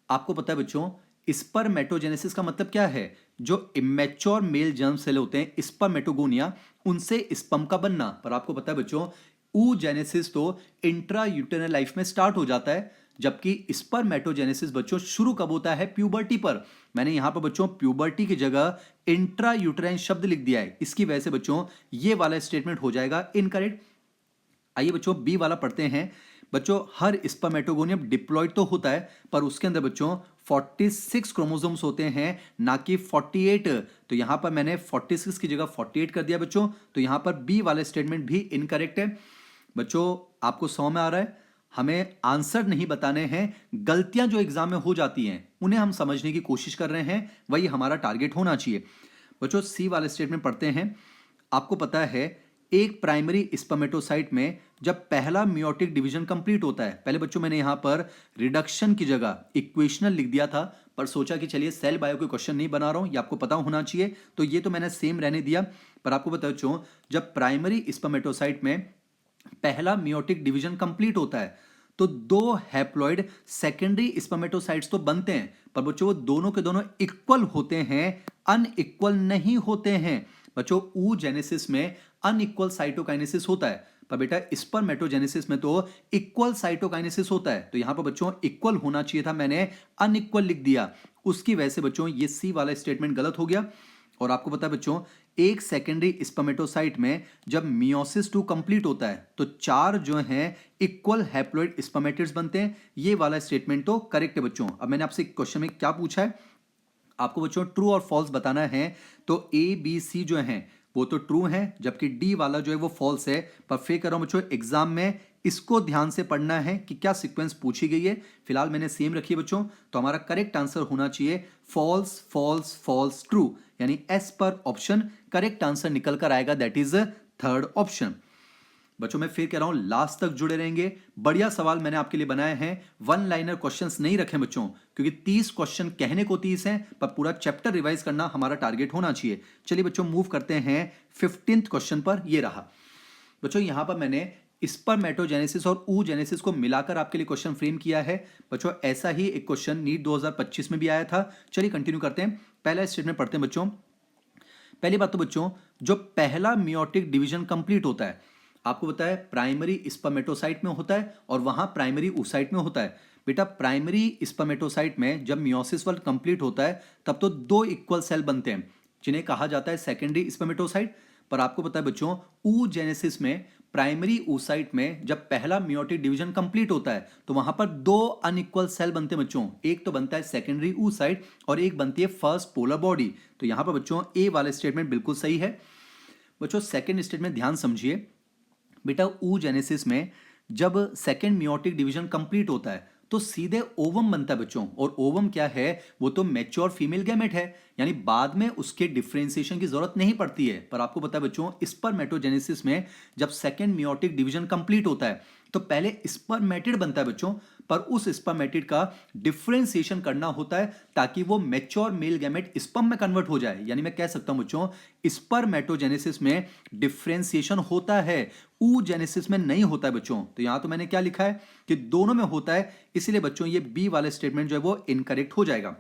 आपको पता है बच्चों स्पर्मेटोजेनेसिस का मतलब क्या है, जो इमेच्योर मेल जर्म सेल होते हैं स्पर्मेटोगोनिया उनसे स्पर्म का बनना। पर आपको पता है बच्चों oogenesis तो इंट्रा यूटेरल लाइफ में स्टार्ट हो जाता है जबकि स्पर्मेटोजेनेसिस बच्चों शुरू कब होता है? प्यूबर्टी पर। मैंने यहां पर बच्चों प्यूबर्टी की जगह इंट्रा यूट्राइन शब्द लिख दिया है, इसकी वजह से बच्चों ये वाला स्टेटमेंट हो जाएगा इनकरेक्ट। आइए बच्चों बी वाला पढ़ते हैं। बच्चों हर स्पर्मेटोगोनियम डिप्लॉयड तो होता है, पर उसके अंदर बच्चों 46 क्रोमोसोम्स होते हैं, ना कि 48। तो यहां पर मैंने 46 की जगह 48 कर दिया बच्चों, तो यहां पर बी वाला स्टेटमेंट भी इनकरेक्ट है। बच्चों आपको समझ में आ रहा है? हमें आंसर नहीं बताने हैं, गलतियां जो एग्जाम में हो जाती हैं उन्हें हम समझने की कोशिश कर रहे हैं, वही हमारा टारगेट होना चाहिए। बच्चों सी वाले स्टेटमेंट पढ़ते हैं। आपको पता है एक प्राइमरी स्पर्मेटोसाइट में जब पहला मियोटिक डिवीजन कंप्लीट होता है, पहले बच्चों मैंने यहां पर रिडक्शन की जगह इक्वेशनल लिख दिया था, पर सोचा कि चलिए सेल बायो कोई क्वेश्चन नहीं बना रहा हूं, ये आपको पता होना चाहिए, तो ये तो मैंने सेम रहने दिया। पर आपको पता बच्चों जब प्राइमरी स्पर्मेटोसाइट में पहला मियोटिक डिवीजन कंप्लीट होता है तो दो हैप्लॉइड सेकेंडरी स्पर्मेटोसाइट्स तो बनते हैं, पर बच्चों वो दोनों के दोनों इक्वल होते हैं, अनइक्वल नहीं होते हैं। बच्चों oogenesis में अनइक्वल साइटोकाइनेसिस होता है, पर बेटा स्पर्मेटोजेनेसिस में तो इक्वल साइटोकाइनेसिस होता है। तो यहां पर बच्चों इक्वल होना चाहिए था, मैंने अनइक्वल लिख दिया, उसकी वजह से बच्चों ये सी वाला स्टेटमेंट गलत हो गया। और आपको पता है बच्चों एक सेकेंडरी स्पर्मेटोसाइट में जब मियोसिस 2 कंप्लीट होता है तो 4 जो हैं इक्वल हैप्लॉइड स्पर्मेटिड्स बनते हैं। ये वाला स्टेटमेंट तो करेक्ट है बच्चों। अब मैंने आपसे क्वेश्चन में क्या पूछा है, आपको बच्चों ट्रू और फॉल्स बताना है, तो ए बी सी जो हैं वो तो ट्रू है, जबकि डी वाला जो है वो फॉल्स है। पर फिर कर रहा हूं बच्चों एग्जाम में इसको ध्यान से पढ़ना है कि क्या सीक्वेंस पूछी गई है। फिलहाल मैंने सेम रखी है बच्चों, तो हमारा करेक्ट आंसर होना चाहिए फॉल्स फॉल्स फॉल्स ट्रू, यानी एस पर ऑप्शन करेक्ट आंसर निकल कर आएगा, दैट इज थर्ड ऑप्शन। बच्चों मैं फिर कह रहा हूं लास्ट तक जुड़े रहेंगे, बढ़िया सवाल मैंने आपके लिए बनाए हैं, वन लाइनर क्वेश्चंस नहीं रखे बच्चों, क्योंकि 30 क्वेश्चन कहने को 30 हैं, पर पूरा चैप्टर रिवाइज करना हमारा टारगेट होना चाहिए। चलिए बच्चों मूव करते हैं 15th क्वेश्चन पर। ये रहा बच्चों, यहां पर मैंने स्पर्मेटोजेनेसिस और oogenesis को मिलाकर आपके लिए क्वेश्चन फ्रेम किया है। बच्चों ऐसा ही एक क्वेश्चन नीट 2025 में भी आया था। चलिए कंटिन्यू करते हैं, पहला स्टेटमेंट पढ़ते हैं बच्चों। पहली बात तो बच्चों जो पहला मियोटिक डिवीजन कंप्लीट होता है, आपको पता है प्राइमरी स्पर्मेटोसाइट में होता है और वहां प्राइमरी oocyte में होता है। बेटा प्राइमरी स्पर्मेटोसाइट में जब मियोसिस वर्क कंप्लीट होता है तब तो दो इक्वल सेल बनते हैं, जिन्हें कहा जाता है सेकेंडरी स्पर्मेटोसाइट। पर आपको पता है बच्चों oogenesis में प्राइमरी oocyte में जब पहला मियोटिक डिवीजन कंप्लीट होता है तो वहां पर दो अनइक्वल सेल बनते हैं बच्चों, एक तो बनता है सेकेंडरी oocyte और एक बनती है फर्स्ट पोलर बॉडी। तो यहां पर बच्चों ए वाला स्टेटमेंट बिल्कुल सही है। बच्चों सेकेंड स्टेटमेंट ध्यान समझिए, बेटा oogenesis में जब सेकेंड मियोटिक डिवीजन कंप्लीट होता है तो सीधे ओवम बनता है बच्चों, और ओवम क्या है, वो तो मैच्योर फीमेल गैमेट है, यानी बाद में उसके डिफरेंशिएशन की जरूरत नहीं पड़ती है। पर आपको पता है बच्चों स्पर्मेटोजेनेसिस में जब सेकेंड मियोटिक डिवीजन कंप्लीट होता है तो पहले स्पर्मेटिड बनता है बच्चों, पर उस स्पर्मेटिड का डिफरेंशिएशन करना होता है ताकि वो मैच्योर मेल गैमेट स्पर्म में कन्वर्ट हो जाए। यानी मैं कह सकता हूं बच्चों स्पर्मेटोजेनेसिस में डिफरेंशिएशन होता है, oogenesis में नहीं होता है बच्चों। तो यहां तो मैंने क्या लिखा है कि दोनों में होता है, इसलिए बच्चों ये बी वाला स्टेटमेंट जो है वो इनकरेक्ट हो जाएगा।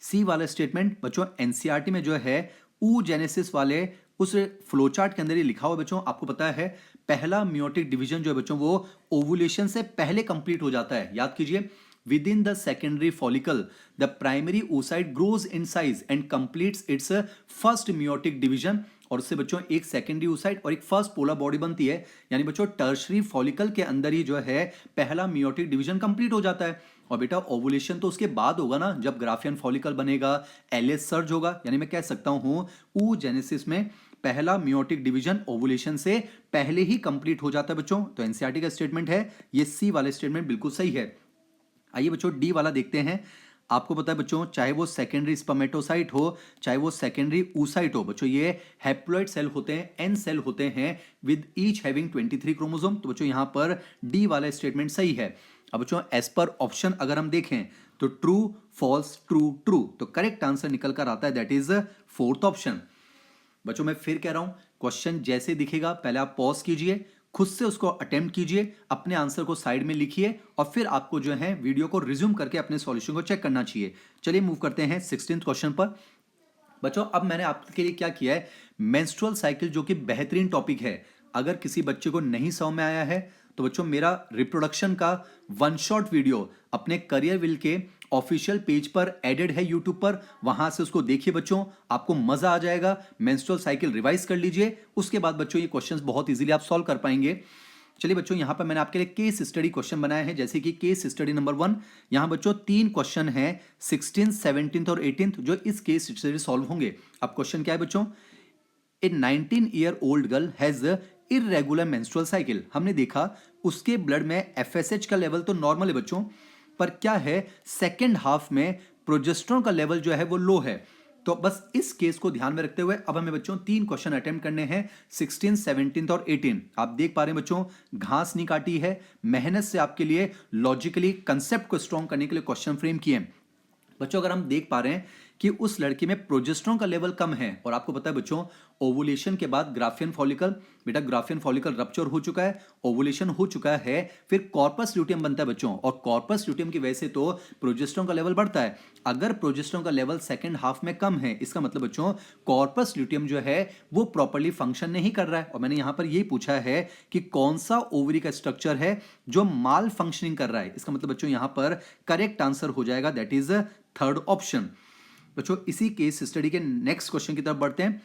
सी वाला स्टेटमेंट बच्चों एनसीईआरटी में जो है oogenesis वाले उस फ्लोचार्ट के अंदर ही लिखा हुआ बच्चों, आपको पता है पहला मियोटिक डिवीजन जो है बच्चों वो ओवुलेशन से पहले कंप्लीट हो जाता है। याद कीजिए within the secondary follicle the primary oocyte grows in size and completes its first meiotic division, और उससे बच्चों एक सेकेंडरी oocyte और एक फर्स्ट पोलर बॉडी बनती है। यानी बच्चों टर्शरी फॉलिकल के अंदर ही जो है पहला मियोटिक डिवीजन कंप्लीट हो जाता है। और बेटा ओवुलेशन तो उसके बाद होगा ना, जब ग्राफियन फॉलिकल बनेगा, एलिस सर्ज होगा। यानी मैं कह सकता हूं oogenesis में पहला मियोटिक डिवीजन ओवुलेशन से पहले ही कंप्लीट हो जाता है बच्चों। तो एनसीईआरटी का स्टेटमेंट है ये सी वाला स्टेटमेंट बिल्कुल सही है। आइए बच्चों डी वाला देखते हैं। आपको पता है बच्चों चाहे वो सेकेंडरी स्पर्मेटोसाइट हो चाहे वो सेकेंडरी oocyte हो, बच्चों ये हैप्लॉइड सेल होते हैं, एन सेल होते हैं विद ईच हैविंग 23 क्रोमोसोम। तो बच्चों यहां पर डी वाला स्टेटमेंट सही है। अब बच्चों एज पर ऑप्शन अगर हम देखें तो ट्रू फॉल्स ट्रू ट्रू, तो करेक्ट आंसर निकल कर आता है, दैट इज फोर्थ ऑप्शन। बच्चों मैं फिर कह रहा हूं क्वेश्चन जैसे दिखेगा पहले आप पॉज कीजिए, खुद से उसको अटेम्प्ट कीजिए, अपने आंसर को साइड में लिखिए और फिर आपको जो है वीडियो को रिज्यूम करके अपने सॉल्यूशन को चेक करना चाहिए। चलिए मूव करते हैं 16th क्वेश्चन पर। बच्चों अब मैंने आपके लिए क्या किया है, मेंस्ट्रुअल साइकिल जो कि बेहतरीन टॉपिक है, अगर किसी बच्चे को नहीं समझ में आया है तो बच्चों मेरा रिप्रोडक्शन का वन शॉट वीडियो अपने करियर विल के ऑफिशियल पेज पर एडेड है यूट्यूब पर, वहां से उसको देखिए बच्चों, आपको मजा आ जाएगा। मेंस्ट्रुअल साइकिल रिवाइज कर लीजिए, उसके बाद बच्चों ये क्वेश्चंस बहुत इजीली आप सॉल्व कर पाएंगे। चलिए बच्चों, यहां पर मैंने आपके लिए केस स्टडी क्वेश्चन बनाए हैं, जैसे कि केस स्टडी नंबर 1। यहां बच्चों 3 क्वेश्चन हैं 16, 17 और 18 जो इस केस स्टडी सॉल्व होंगे। अब क्वेश्चन क्या है बच्चों? ए 19-year-old girl has irregular menstrual cycle. हमने देखा उसके ब्लड में एफएसएच का लेवल तो नॉर्मल है बच्चों, पर क्या है सेकेंड हाफ में प्रोजेस्टेरोन का लेवल जो है वो लो है। तो बस इस केस को ध्यान में रखते हुए अब हमें बच्चों 3 क्वेश्चन अटेम्प्ट करने हैं, 16, 17 और 18। आप देख पा रहे हैं बच्चों, घास नहीं काटी है, मेहनत से आपके लिए लॉजिकली कंसेप्ट को स्ट्रॉन्ग करने के लिए क्वेश्चन फ्रेम किए। बच्चों अगर हम देख पा रहे हैं कि उस लड़की में प्रोजेस्टेरोन का लेवल कम है, और आपको पता है बच्चों ओवुलेशन के बाद ग्राफियन फॉलिकल, बेटा ग्राफियन फॉलिकल रप्चर हो चुका है, ओवुलेशन हो चुका है, फिर कॉर्पस ल्यूटियम बनता है बच्चों, और कॉर्पस ल्यूटियम की वजह से तो प्रोजेस्टेरोन का लेवल बढ़ता है। अगर प्रोजेस्टेरोन का लेवल सेकंड हाफ में कम है, इसका मतलब बच्चों कॉर्पस ल्यूटियम जो है वो प्रॉपर्ली फंक्शन नहीं कर रहा है। और मैंने यहां पर यही पूछा है कि कौन सा ओवरी का स्ट्रक्चर है जो माल फंक्शनिंग कर रहा है, इसका मतलब बच्चों यहां पर करेक्ट आंसर हो जाएगा, दैट इज थर्ड ऑप्शन। बच्चों इसी केस स्टडी के नेक्स्ट क्वेश्चन की तरफ बढ़ते हैं।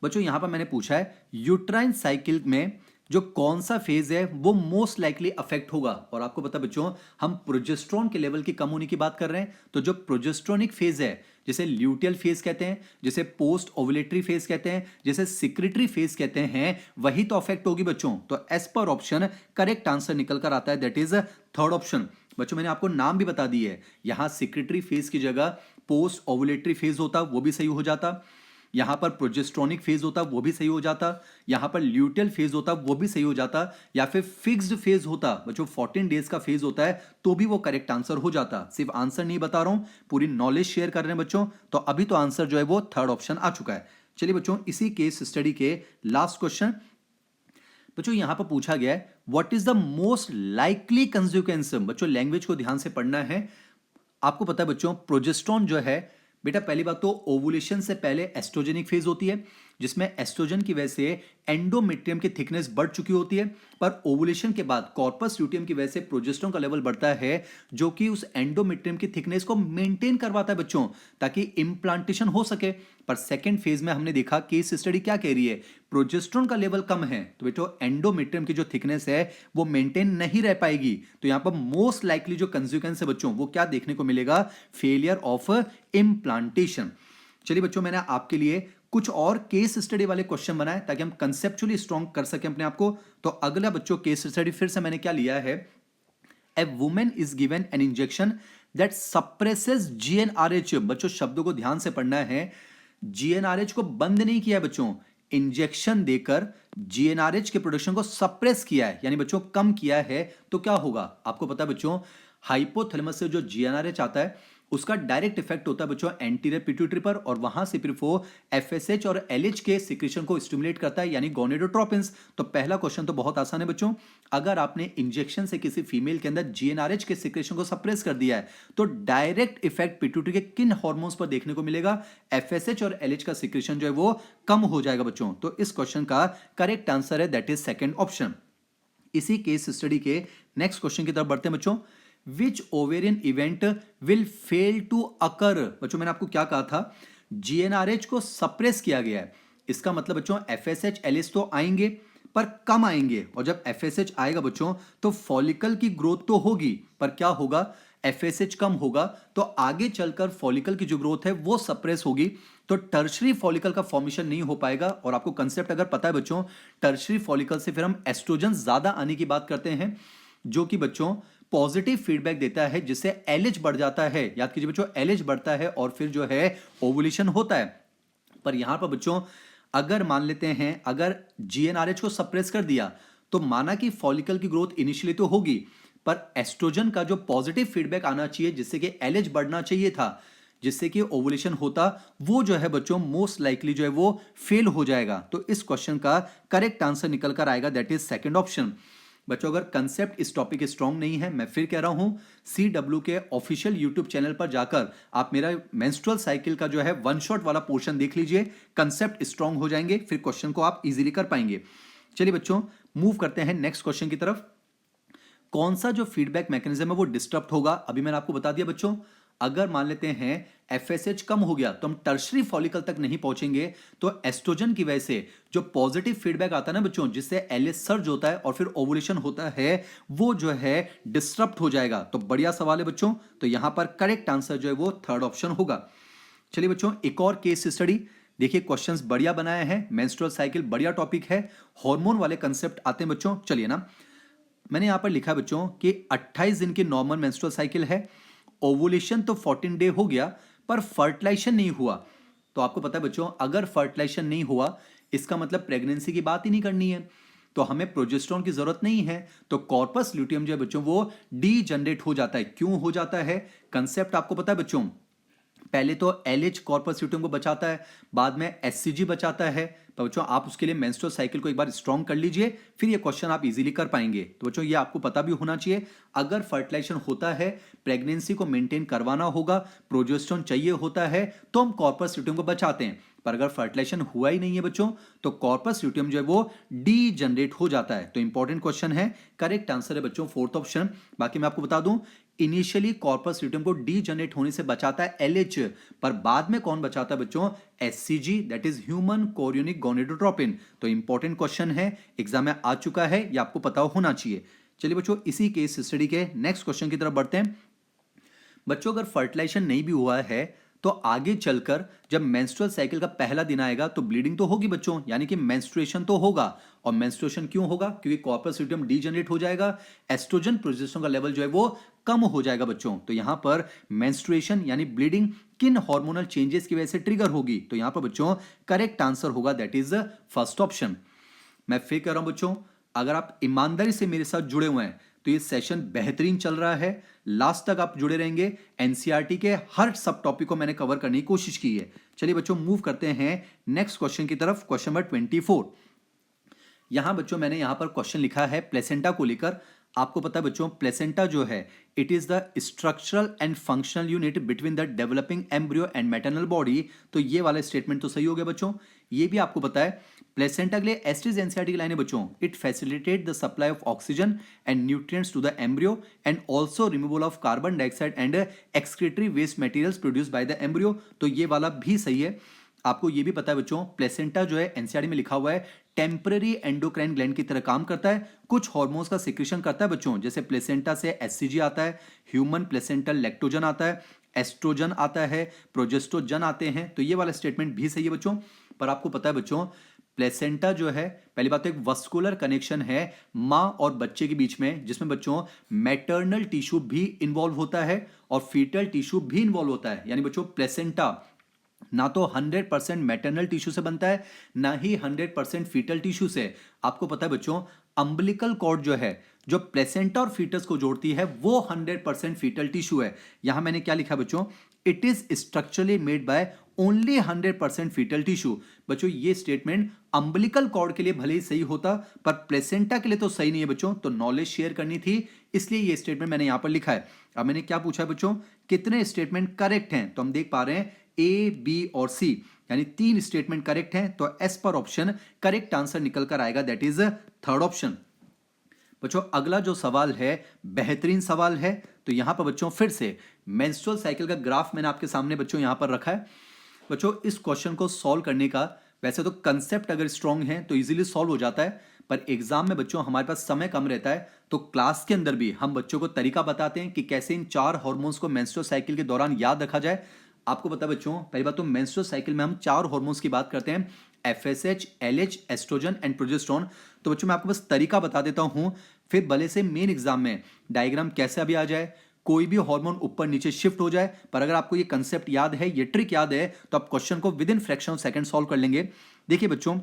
बच्चों यहां पर मैंने पूछा है यूट्राइन साइकिल में जो कौन सा फेज है वो मोस्ट लाइकली अफेक्ट होगा। और आपको पता बच्चों हम प्रोजेस्टेरोन के लेवल की कम होने की बात कर रहे हैं, तो जो प्रोजेस्टेरोनिक फेज है, जिसे ल्यूटियल फेज कहते हैं, जिसे पोस्ट ओवुलेटरी फेज कहते हैं, जिसे सिक्रेटरी फेज कहते हैं, वही तो अफेक्ट होगी बच्चों। तो as per option correct answer निकल कर आता है, दैट इज थर्ड ऑप्शन। बच्चों मैंने आपको नाम भी बता दी है, यहां सिक्रेटरी फेज की जगह पोस्ट ओवुलेटरी फेज होता वो भी सही हो जाता, यहां पर प्रोजेस्ट्रॉनिक फेज होता वो भी सही हो जाता, यहां पर ल्यूटियल फेज होता वो भी सही हो जाता, या फिर फिक्स्ड फेज होता बच्चों 14 डेज का फेज होता है तो भी वो करेक्ट आंसर हो जाता। सिर्फ आंसर नहीं बता रहा हूं, पूरी नॉलेज शेयर कर रहे हैं बच्चों, तो अभी तो आंसर जो है वो थर्ड ऑप्शन आ चुका है। चलिए बच्चों इसी केस स्टडी के लास्ट क्वेश्चन, बच्चों यहां पर पूछा गया है what is the most likely consequence. बच्चों लैंग्वेज को ध्यान से पढ़ना है। आपको पता है बच्चों प्रोजेस्टेरोन जो है, बेटा पहली बात तो ओवुलेशन से पहले एस्ट्रोजेनिक फेज होती है, जिसमें एस्ट्रोजन की वजह से एंडोमेट्रियम की थिकनेस बढ़ चुकी होती है, पर ओवुलेशन के बाद कॉर्पस ल्यूटियम की वजह से प्रोजेस्टेरोन का लेवल बढ़ता है, जो कि उस एंडोमेट्रियम की थिकनेस को मेंटेन करवाता है बच्चों, ताकि इम्प्लांटेशन हो सके। पर सेकेंड फेज में हमने देखा केस स्टडी क्या कह रही है, प्रोजेस्टेरोन का लेवल कम है, तो बेटो एंडोमेट्रियम की जो थिकनेस है वो मेंटेन नहीं रह पाएगी। तो यहां पर मोस्ट लाइकली जो कंसिक्वेंस है बच्चों वो क्या देखने को मिलेगा, फेलियर ऑफ इम्प्लांटेशन। चलिए बच्चों मैंने आपके लिए कुछ और केस स्टडी वाले क्वेश्चन बनाए ताकि हम कंसेप्चुअली स्ट्रॉन्ग कर सकें अपने आप को। तो अगला बच्चों केस स्टडी फिर से मैंने क्या लिया है, a women is given an injection that suppresses GnRH. बच्चों शब्दों को ध्यान से पढ़ना है, जीएनआरएच को बंद नहीं किया है बच्चों, इंजेक्शन देकर जीएनआरएच के प्रोडक्शन को सप्रेस किया है, यानी बच्चों कम किया है। तो क्या होगा आपको पता है बच्चों, हाइपोथैलेमस से जो जीएनआरएच आता है उसका डायरेक्ट इफेक्ट होता है बच्चों एंटीरियर पिट्यूटरी पर, और वहां से फिर वो एफएसएच और एलएच के सिक्रेशन को स्टिमुलेट करता है, यानी गोनेडोट्रोपिन्स। तो पहला क्वेश्चन तो बहुत आसान है बच्चों, अगर आपने इंजेक्शन से किसी फीमेल के अंदर जीएनआरएच के सिक्रेशन को सप्रेस कर दिया है तो डायरेक्ट इफेक्ट पिट्यूटरी के किन हार्मोन्स पर देखने को मिलेगा, एफएसएच और एलएच का सिक्रेशन जो है वो कम हो जाएगा बच्चों। तो इस क्वेश्चन का करेक्ट आंसर है दैट इज सेकंड ऑप्शन। इसी केस स्टडी के नेक्स्ट क्वेश्चन की तरफ बढ़ते हैं बच्चों, which ovarian event will fail to occur. बच्चों मैंने आपको क्या कहा था, जीएनआरएच को सप्रेस किया गया है, इसका मतलब बच्चों एफएसएच एलएच तो आएंगे पर कम आएंगे, और जब एफएसएच आएगा बच्चों तो फॉलिकल की ग्रोथ तो होगी, पर क्या होगा, एफएसएच कम होगा तो आगे चलकर फॉलिकल की जो ग्रोथ है वो सप्रेस होगी, तो टर्शरी फॉलिकल का फॉर्मेशन नहीं हो पाएगा। और आपको कंसेप्ट अगर पता है बच्चों, टर्शरी फॉलिकल से फिर हम एस्ट्रोजन ज्यादा आने की बात करते हैं, जो कि बच्चों पॉजिटिव फीडबैक देता है, जिससे एलएच बढ़ जाता है। याद कीजिए बच्चों एलएच बढ़ता है और फिर जो है ओवुलेशन होता है। पर यहां पर बच्चों अगर मान लेते हैं अगर जीएनआरएच को सप्रेस कर दिया तो माना कि फॉलिकल की ग्रोथ इनिशियली तो होगी, पर एस्ट्रोजन का जो पॉजिटिव फीडबैक आना चाहिए जिससे कि एलएच बढ़ना चाहिए था, जिससे कि ओवुलेशन होता, वो जो है बच्चों मोस्ट लाइकली जो है वो फेल हो जाएगा। तो इस क्वेश्चन का करेक्ट आंसर निकल कर आएगा दैट इज सेकंड ऑप्शन। बच्चों अगर कंसेप्ट इस टॉपिक के स्ट्रांग नहीं है, मैं फिर कह रहा हूं CW के ऑफिशियल यूट्यूब चैनल पर जाकर आप मेरा मेंस्ट्रुअल साइकिल का जो है वन शॉट वाला पोर्शन देख लीजिए, कंसेप्ट स्ट्रांग हो जाएंगे, फिर क्वेश्चन को आप इजीली कर पाएंगे। चलिए बच्चों मूव करते हैं नेक्स्ट क्वेश्चन की तरफ। कौन सा जो फीडबैक मैकेनिज्म है वो डिस्टर्ब होगा? अभी मैंने आपको बता दिया बच्चों, अगर मान लेते हैं एफएसएच कम हो गया तो हम टर्शरी फॉलिकल तक नहीं पहुंचेंगे, तो एस्ट्रोजन की वजह से जो पॉजिटिव फीडबैक आता है ना बच्चों, जिससे एलएच सर्ज होता है और फिर ओवुलेशन होता है, वो जो है डिस्टर्ब हो जाएगा। तो बढ़िया सवाल है बच्चों, तो यहां पर करेक्ट आंसर जो है वो थर्ड ऑप्शन होगा। चलिए बच्चों, एक और केस स्टडी देखिए, क्वेश्चंस बढ़िया बनाए हैं, मेंस्ट्रुअल साइकिल बढ़िया टॉपिक है, हार्मोन वाले कंसेप्ट आते हैं बच्चों। चलिए ना, मैंने यहां पर लिखा बच्चों कि 28 दिन की नॉर्मल मेंस्ट्रुअल साइकिल है, ओवुलेशन तो 14 डे हो गया पर फर्टिलाइजेशन नहीं हुआ। तो आपको पता है बच्चों, अगर फर्टिलाइजेशन नहीं हुआ इसका मतलब प्रेगनेंसी की बात ही नहीं करनी है, तो हमें प्रोजेस्टेरोन की जरूरत नहीं है। तो कॉर्पस ल्यूटियम जो है बच्चों वो डीजनरेट हो जाता है। क्यों हो जाता है? कंसेप्ट आपको पता है बच्चों, पहले तो एलएच कॉर्पस ल्यूटियम को बचाता है, बाद में एससीजी बचाता है। तो बच्चों आप उसके लिए मेंस्ट्रुअल साइकिल को एक बार स्ट्रॉन्ग कर लीजिए, फिर ये क्वेश्चन आप इजीली कर पाएंगे। तो बच्चों ये आपको पता भी होना चाहिए, अगर फर्टिलाइजेशन होता है, प्रेगनेंसी को मेंटेन करवाना होगा, प्रोजेस्टेरोन चाहिए होता है, तो हम कॉर्पस ल्यूटियम को बचाते हैं। पर अगर फर्टिलाइजेशन हुआ ही नहीं है बच्चों, तो कॉर्पस ल्यूटियम जो है वो डीजनरेट हो जाता है। तो इंपॉर्टेंट क्वेश्चन है, करेक्ट आंसर है बच्चों फोर्थ ऑप्शन। बाकी मैं आपको बता दूं, इनिशियली कॉर्पस ल्यूटियम को डीजनरेट होने से बचाता है एलएच, पर बाद में कौन बचाता है बच्चों? SCG, that is human chorionic gonadotropin. तो इंपॉर्टेंट क्वेश्चन है, एग्जाम में आ चुका है, ये आपको पता होना चाहिए। चलिए बच्चों, इसी केस स्टडी के नेक्स्ट क्वेश्चन की तरफ बढ़ते हैं। बच्चों अगर फर्टिलाइजेशन नहीं भी हुआ है, तो आगे चलकर जब मेंस्ट्रुअल साइकिल का पहला दिन आएगा तो ब्लीडिंग तो होगी बच्चों, यानी कि मेंस्ट्रुएशन तो होगा। और मेंस्ट्रुएशन क्यों होगा? क्योंकि कॉर्पस ल्यूटियम डीजनरेट हो जाएगा, एस्ट्रोजन प्रोजेस्टेरोन का लेवल जो है वो कम हो जाएगा बच्चों। तो यहां पर मेंस्ट्रुएशन यानी ब्लीडिंग किन हार्मोनल चेंजेस की वजह से ट्रिगर होगी? तो यहां पर बच्चों करेक्ट आंसर होगा, दैट इज फर्स्ट ऑप्शन। मैं फिर कह रहा हूं बच्चों, अगर आप ईमानदारी से मेरे साथ जुड़े हुए हैं तो ये सेशन बेहतरीन चल रहा है, लास्ट तक आप जुड़े रहेंगे। एनसीईआरटी के हर सब टॉपिक को मैंने कवर करने की कोशिश की है। चलिए बच्चों मूव करते हैं नेक्स्ट क्वेश्चन की तरफ, क्वेश्चन नंबर 24। यहां बच्चों मैंने यहां पर क्वेश्चन लिखा है प्लेसेंटा को लेकर। आपको पता है बच्चों, प्लेसेंटा जो है it is the structural and functional unit between the developing embryo and maternal body. तो ये वाला स्टेटमेंट तो सही हो गया बच्चों। ये भी आपको पता है, प्लेसेंटा के लिए एस्ट्रीज एनसीईआरटी की लाइन है बच्चों, it facilitate the supply of oxygen and nutrients to the embryo and also removal of carbon dioxide and excretory waste materials produced by the embryo. तो ये वाला भी सही है। आपको ये भी पता है बच्चों, प्लेसेंटा जो है एनसीईआरटी में लिखा हुआ है टेम्पररी एंडोक्राइन ग्लैंड की तरह काम करता है, कुछ हार्मोन्स का सिक्रेशन करता है बच्चों, जैसे प्लेसेंटा से एससीजी आता है, ह्यूमन प्लेसेंटल लैक्टोजन आता है, एस्ट्रोजन आता है, प्रोजेस्टोजन आते हैं। तो ये वाला स्टेटमेंट भी सही है बच्चों। पर आपको पता है बच्चों, प्लेसेंटा जो है, पहली बात तो एक वस्कुलर कनेक्शन है माँ और बच्चे के बीच में, जिसमें बच्चों मैटरनल टिश्यू भी इन्वॉल्व होता है और फीटल टिश्यू भी इन्वॉल्व होता है। यानी बच्चों प्लेसेंटा ना तो 100% मैटरनल टिश्यू से बनता है, ना ही 100% फीटल टिश्यू से। आपको पता है बच्चों, अम्बिलिकल कॉर्ड जो है, जो प्लेसेंटा और फीटस को जोड़ती है, वो 100% फीटल टिश्यू है। यहां मैंने क्या लिखा बच्चों? It is structurally made by only 100% foetal tissue. बच्चों ये स्टेटमेंट अम्बिलिकल कॉर्ड के लिए भले ही सही होता, पर प्लेसेंटा के लिए तो सही नहीं है बच्चों। तो नॉलेज शेयर करनी थी, इसलिए ये स्टेटमेंट मैंने यहां पर लिखा है। अब मैंने क्या पूछा है बच्चों, कितने स्टेटमेंट करेक्ट हैं? तो हम देख पा रहे हैं ए, बी और सी, यानी 3 स्टेटमेंट करेक्ट हैं। तो एस पर ऑप्शन करेक्ट आंसर निकल कर आएगा, दैट इज थर्ड ऑप्शन। बच्चों अगला जो सवाल है बेहतरीन सवाल है। तो यहां पर बच्चों फिर से मेंस्ट्रुअल साइकिल का ग्राफ मैंने आपके सामने बच्चों यहां पर रखा है। बच्चों इस क्वेश्चन को सॉल्व करने का, वैसे तो कंसेप्ट अगर स्ट्रांग है तो इजीली सॉल्व हो जाता है, पर एग्जाम में बच्चों हमारे पास समय कम रहता है, तो क्लास के अंदर भी हम बच्चों को तरीका बताते हैं कि कैसे इन 4 हार्मोन्स को मेंस्ट्रुअल साइकिल के दौरान याद रखा जाए। आपको पता है बच्चों, पहली बात तो मेंस्ट्रुअल साइकिल में हम 4 हार्मोन्स की बात करते हैं, FSH, LH, oestrogen and progesterone. तो बच्चों मैं आपको बस तरीका बता देता हूं, फिर भले से मेन एग्जाम में डायग्राम कैसे भी आ जाए, कोई भी हार्मोन ऊपर नीचे शिफ्ट हो जाए, पर अगर आपको ये कंसेप्ट याद है, ये ट्रिक याद है, तो आप क्वेश्चन को with in fraction of second solve कर लेंगे। देखिए बच्चों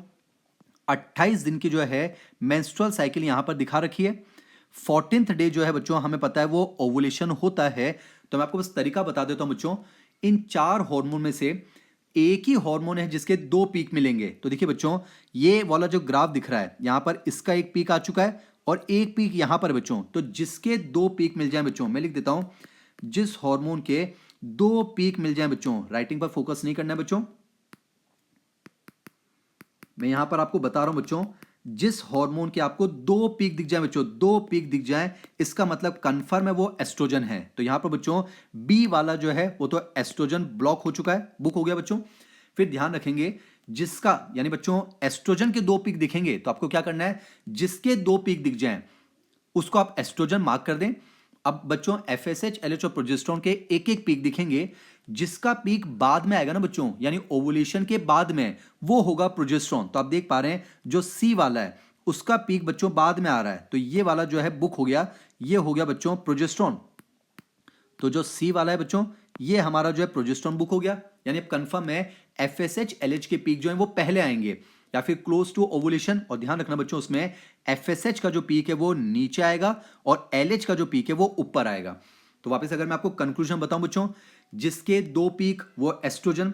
28 दिन की जो है मेंस्ट्रुअल साइकिल यहां पर दिखा रखी है। 14th डे जो है बच्चों हमें पता है वो ओवुलेशन होता है। तो मैं आपको बस तरीका बता देता हूं बच्चों, इन 4 हार्मोन में से एक ही हार्मोन है जिसके 2 पीक मिलेंगे। तो देखिए बच्चों, ये वाला जो ग्राफ दिख रहा है यहां पर, इसका एक पीक आ चुका है और एक पीक यहां पर बच्चों। तो जिसके 2 पीक मिल जाए बच्चों, मैं लिख देता हूं, जिस हार्मोन के 2 पीक मिल जाए बच्चों, राइटिंग पर फोकस नहीं करना है बच्चों, मैं यहां पर आपको बता रहा हूं बच्चों, जिस हार्मोन के आपको दो पीक दिख जाए बच्चों, दो पीक दिख जाए, इसका मतलब कंफर्म है वो एस्ट्रोजन है। तो यहां पर बच्चों बी वाला जो है वो तो एस्ट्रोजन ब्लॉक हो चुका है, बुक हो गया बच्चों। फिर ध्यान रखेंगे जिसका यानी बच्चों एस्ट्रोजन के दो पीक दिखेंगे तो आपको क्या करना है, जिसके दो पीक दिख जाएं उसको आप एस्ट्रोजन मार्क कर दें। अब बच्चों एफएसएच, एलएच और प्रोजेस्टेरोन के एक एक पीक दिखेंगे, जिसका पीक बाद में आएगा ना बच्चों, यानी ओवुलेशन के बाद में, वो होगा प्रोजेस्टेरोन। तो आप देख पा रहे हैं जो सी वाला है उसका पीक बच्चों बाद में आ रहा है, तो ये वाला जो है बुक हो गया, ये हो गया बच्चों प्रोजेस्टेरोन। तो जो सी वाला है बच्चों ये हमारा जो है प्रोजेस्टेरोन बुक हो गया, यानी अब कंफर्म है एफएसएच एलएच के पीक जो है वो पहले आएंगे या फिर क्लोज टू ओवुलेशन। और ध्यान रखना बच्चों उसमें एफएसएच का जो पीक है वो नीचे आएगा और एलएच का जो पीक है वो ऊपर आएगा। तो वापस अगर मैं आपको कंक्लूजन बताऊं बच्चों, जिसके दो पीक वो एस्ट्रोजन,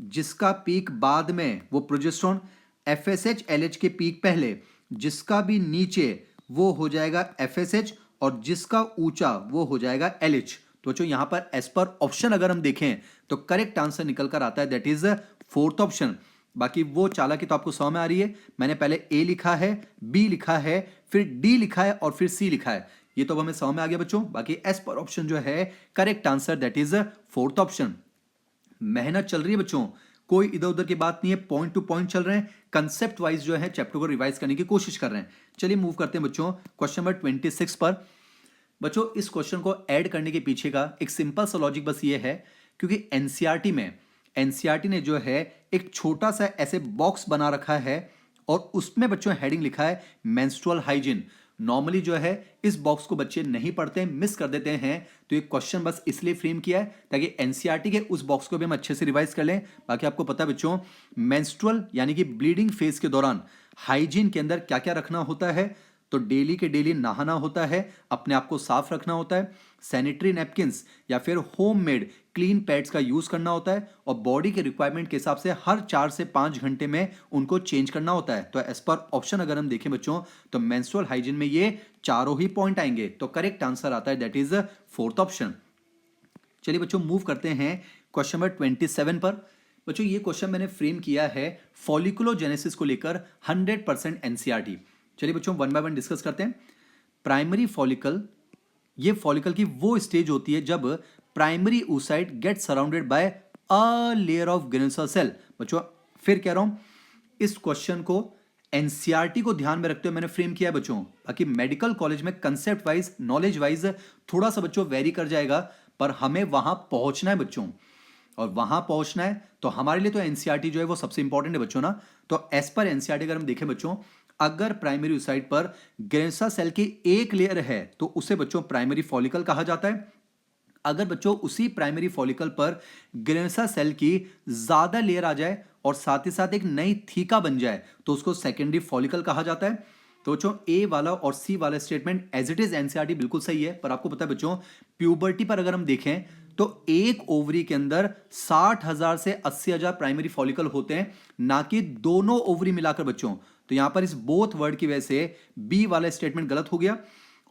जिसका पीक बाद में वो प्रोजेस्टेरोन, एफएसएच एलएच के पीक पहले, जिसका भी नीचे वो हो जाएगा एफएसएच और जिसका ऊंचा वो हो जाएगा एलएच। तो बच्चों यहां पर एज पर ऑप्शन अगर हम देखें तो करेक्ट आंसर निकल कर आता है, दैट इज फोर्थ ऑप्शन। बाकी वो चालाकी तो आपको समझ में आ रही है, मैंने पहले ए लिखा है, बी लिखा है, फिर डी लिखा है और फिर सी लिखा है, ये तो अब हमें समझ में आ गया बच्चों। बाकी एज पर ऑप्शन जो है correct answer that is fourth option. मेहनत चल रही है बच्चों, कोई इधर उधर की बात नहीं है, पॉइंट टू पॉइंट चल रहे हैं, कंसेप्ट वाइज जो है चैप्टर को रिवाइज करने की कोशिश कर रहे हैं। चलिए मूव करते हैं बच्चों क्वेश्चन नंबर 26 पर। बच्चों इस क्वेश्चन को ऐड करने के पीछे का एक सिंपल सा लॉजिक बस ये है, क्योंकि एनसीईआरटी ने जो है एक छोटा सा ऐसे बॉक्स बना रखा है और उसमें बच्चों हेडिंग लिखा है मेंस्ट्रुअल हाइजीन। नॉर्मली जो है इस बॉक्स को बच्चे नहीं पढ़ते हैं, मिस कर देते हैं, तो ये क्वेश्चन बस इसलिए फ्रेम किया है ताकि एनसीईआरटी के उस बॉक्स को भी हम अच्छे से रिवाइज कर लें। बाकी आपको पता है बच्चों मेंस्ट्रुअल यानी कि ब्लीडिंग फेज के दौरान हाइजीन के अंदर क्या क्या रखना होता है, तो डेली के डेली नहाना होता है, अपने आप को साफ रखना होता है, सैनिटरी नैपकिन्स या फिर होममेड क्लीन पैड्स का यूज करना होता है और बॉडी के रिक्वायरमेंट के हिसाब से हर 4 से 5 घंटे में उनको चेंज करना होता है। तो एज पर ऑप्शन अगर हम देखें बच्चों तो मेंस्ट्रुअल हाइजीन में ये चारों ही पॉइंट आएंगे, तो करेक्ट आंसर आता है दैट इज फोर्थ ऑप्शन। चलिए बच्चों मूव करते हैं क्वेश्चन नंबर 27 पर। बच्चों ये क्वेश्चन मैंने फ्रेम किया है फॉलिकुलोजेनेसिस को लेकर 100% एनसीईआरटी। चलिए बच्चों वन बाय वन डिस्कस करते हैं। प्राइमरी फॉलिकल, ये फॉलिकल की वो स्टेज होती है जब primary oocyte get surrounded by a layer of granular cell. बच्चों फिर कह रहा हूं इस क्वेश्चन को एनसीईआरटी को ध्यान में रखते हुए मैंने फ्रेम किया है बच्चों। बाकी मेडिकल कॉलेज में कंसेप्ट वाइज नॉलेज वाइज थोड़ा सा बच्चों वेरी कर जाएगा, पर हमें वहां पहुंचना है बच्चों, और वहां पहुंचना है तो हमारे लिए तो एनसीईआरटी जो है वो सबसे इंपॉर्टेंट है बच्चों ना। तो एज पर एनसीईआरटी अगर हम देखें बच्चों, अगर प्राइमरी oocyte पर ग्रेनुलर सेल की एक लेयर है तो उसे बच्चों प्राइमरी फॉलिकल कहा जाता है। अगर बच्चों उसी प्राइमरी फॉलिकल पर ग्रेनुलर सेल की ज्यादा लेयर आ जाए और साथ ही साथ एक नई थीका बन जाए तो उसको सेकेंडरी फॉलिकल कहा जाता है। तो बच्चों ए वाला और सी वाला statement as it is NCERT बिल्कुल सही है, पर आपको पता है बच्चों प्यूबर्टी पर अगर हम देखें तो एक ओवरी के अंदर 60,000 से 80,000 प्राइमरी फॉलिकल होते हैं, ना कि दोनों ओवरी मिलाकर बच्चों। तो यहां पर इस बोथ वर्ड की वजह से बी वाला स्टेटमेंट गलत हो गया।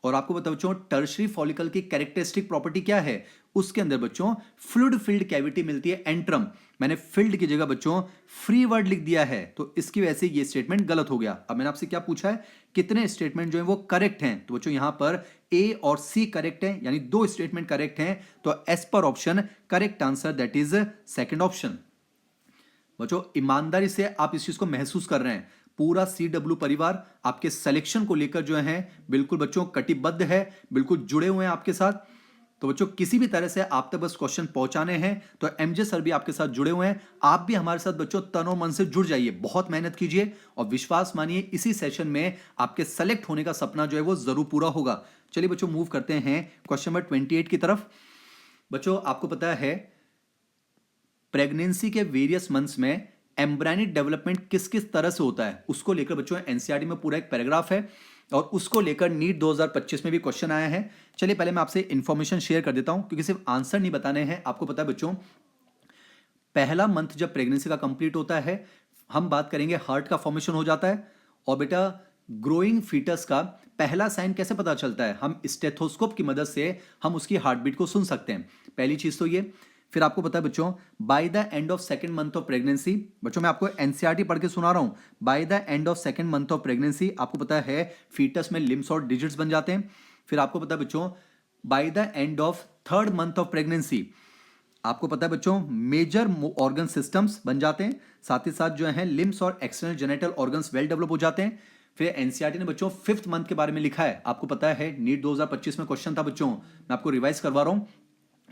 और आपको बता बच्चों टर्शरी फॉलिकल की कैरेक्टरिस्टिक प्रॉपर्टी क्या है, उसके अंदर बच्चों फ्लूइड फिल्ड कैविटी मिलती है एंट्रम। मैंने फिल्ड की जगह बच्चों फ्री वर्ड लिख दिया है, तो इसकी वजह से ये स्टेटमेंट गलत हो गया। अब मैंने आपसे क्या पूछा है कितने स्टेटमेंट जो है वो करेक्ट हैं, तो बच्चों यहां पर ए और सी करेक्ट हैं, यानी दो स्टेटमेंट करेक्ट हैं। तो as per option correct answer that is second option. बच्चों ईमानदारी से आप इस चीज को महसूस कर रहे हैं, पूरा CW परिवार आपके सिलेक्शन को लेकर जो है बिल्कुल बच्चों कटिबद्ध है, बिल्कुल जुड़े हुए हैं आपके साथ। तो बच्चों किसी भी तरह से आप तक बस क्वेश्चन पहुंचाने हैं तो एमजे सर भी आपके साथ जुड़े हुए हैं। आप भी हमारे साथ बच्चों तनो मन से जुड़ जाइए, बहुत मेहनत कीजिए और विश्वास मानिए इसी सेशन में आपके सेलेक्ट होने का सपना जो है वो जरूर पूरा होगा। चलिए बच्चों मूव करते हैं क्वेश्चन नंबर 28 की तरफ। बच्चों आपको पता है प्रेगनेंसी के वेरियस मंथ्स में एम्ब्रायनिक डेवलपमेंट किस किस तरह से होता है उसको लेकर बच्चों एनसीईआरटी में पूरा एक पैराग्राफ है और उसको लेकर नीट 2025 में भी क्वेश्चन आया है। चलिए पहले मैं आपसे इंफॉर्मेशन शेयर कर देता हूं, क्योंकि सिर्फ आंसर नहीं बताने हैं। आपको पता है बच्चों पहला मंथ जब प्रेगनेंसी का कंप्लीट होता है हम बात करेंगे हार्ट का फॉर्मेशन हो जाता है। और बेटा ग्रोइंग फीटस का पहला साइन कैसे पता चलता है, हम स्टेथोस्कोप की मदद से हम उसकी हार्ट बीट को सुन सकते हैं, पहली चीज तो ये। फिर आपको पता है बच्चों, by the end of second month of pregnancy, बच्चों मैं आपको एनसीईआरटी पढ़ के सुना रहा हूं, by the end of second month of pregnancy आपको पता है फीटस में लिम्स और डिजिट्स बन जाते हैं। फिर आपको पता है बच्चों, by the end of third month of pregnancy आपको पता है बच्चों मेजर ऑर्गन सिस्टम्स बन जाते हैं, साथ ही साथ जो है लिम्स और external genital organs well develop हो जाते हैं। फिर एनसीईआरटी ने बच्चों फिफ्थ मंथ के बारे में लिखा है, आपको पता है नीट 2025 में क्वेश्चन था बच्चों, मैं आपको रिवाइज करवा रहा हूं।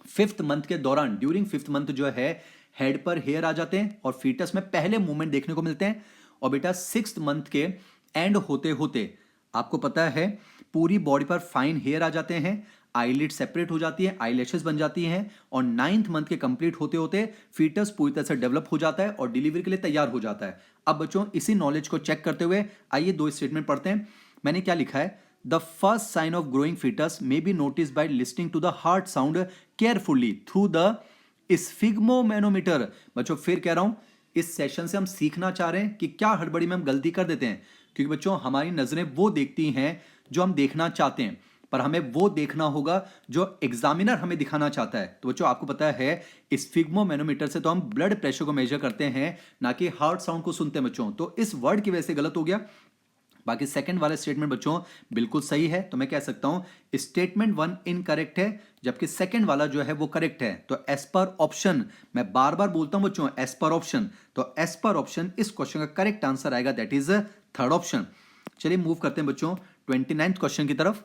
फिफ्थ मंथ के दौरान ड्यूरिंग फिफ्थ मंथ जो है हेड पर हेयर आ जाते हैं और फीटस में पहले मूवमेंट देखने को मिलते हैं। और बेटा सिक्स्थ मंथ के एंड होते होते आपको पता है पूरी बॉडी पर फाइन हेयर आ जाते हैं, आईलिड सेपरेट हो जाती है, आईलैशेस बन जाती हैं और नाइन्थ मंथ के कंप्लीट होते होते फीटस पूरी तरह से डेवलप हो जाता है और डिलीवरी के लिए तैयार हो जाता है। अब बच्चों इसी नॉलेज को चेक करते हुए आइए दो स्टेटमेंट पढ़ते हैं। मैंने क्या लिखा है, the first sign of growing foetus may be notice by listening to the heart sound carefully through the sphygmomanometer. बच्चों फिर कह रहा हूं, इस सेशन से हम सीखना चाह रहे हैं कि क्या हड़बड़ी में हम गलती कर देते हैं, क्योंकि बच्चों हमारी नजरें वो देखती हैं जो हम देखना चाहते हैं, पर हमें वो देखना होगा जो एग्जामिनर हमें दिखाना चाहता है। तो बच्चों आपको पता है स्फिग्मोमेनोमीटर से तो हम ब्लड प्रेशर को मेजर करते हैं, ना कि हार्ट साउंड को सुनते हैं बच्चों। तो इस वर्ड की वजह से गलत हो गया। बाकी सेकंड वाला स्टेटमेंट बच्चों बिल्कुल सही है, तो मैं कह सकता हूं स्टेटमेंट 1 इनकरेक्ट है, जबकि सेकंड वाला जो है वो करेक्ट है। तो एज पर ऑप्शन, मैं बार बार बोलता हूं बच्चों एज पर ऑप्शन, तो एज पर ऑप्शन इस क्वेश्चन का करेक्ट आंसर आएगा, दैट इज थर्ड ऑप्शन। चलिए मूव करते हैं बच्चों 29th क्वेश्चन की तरफ।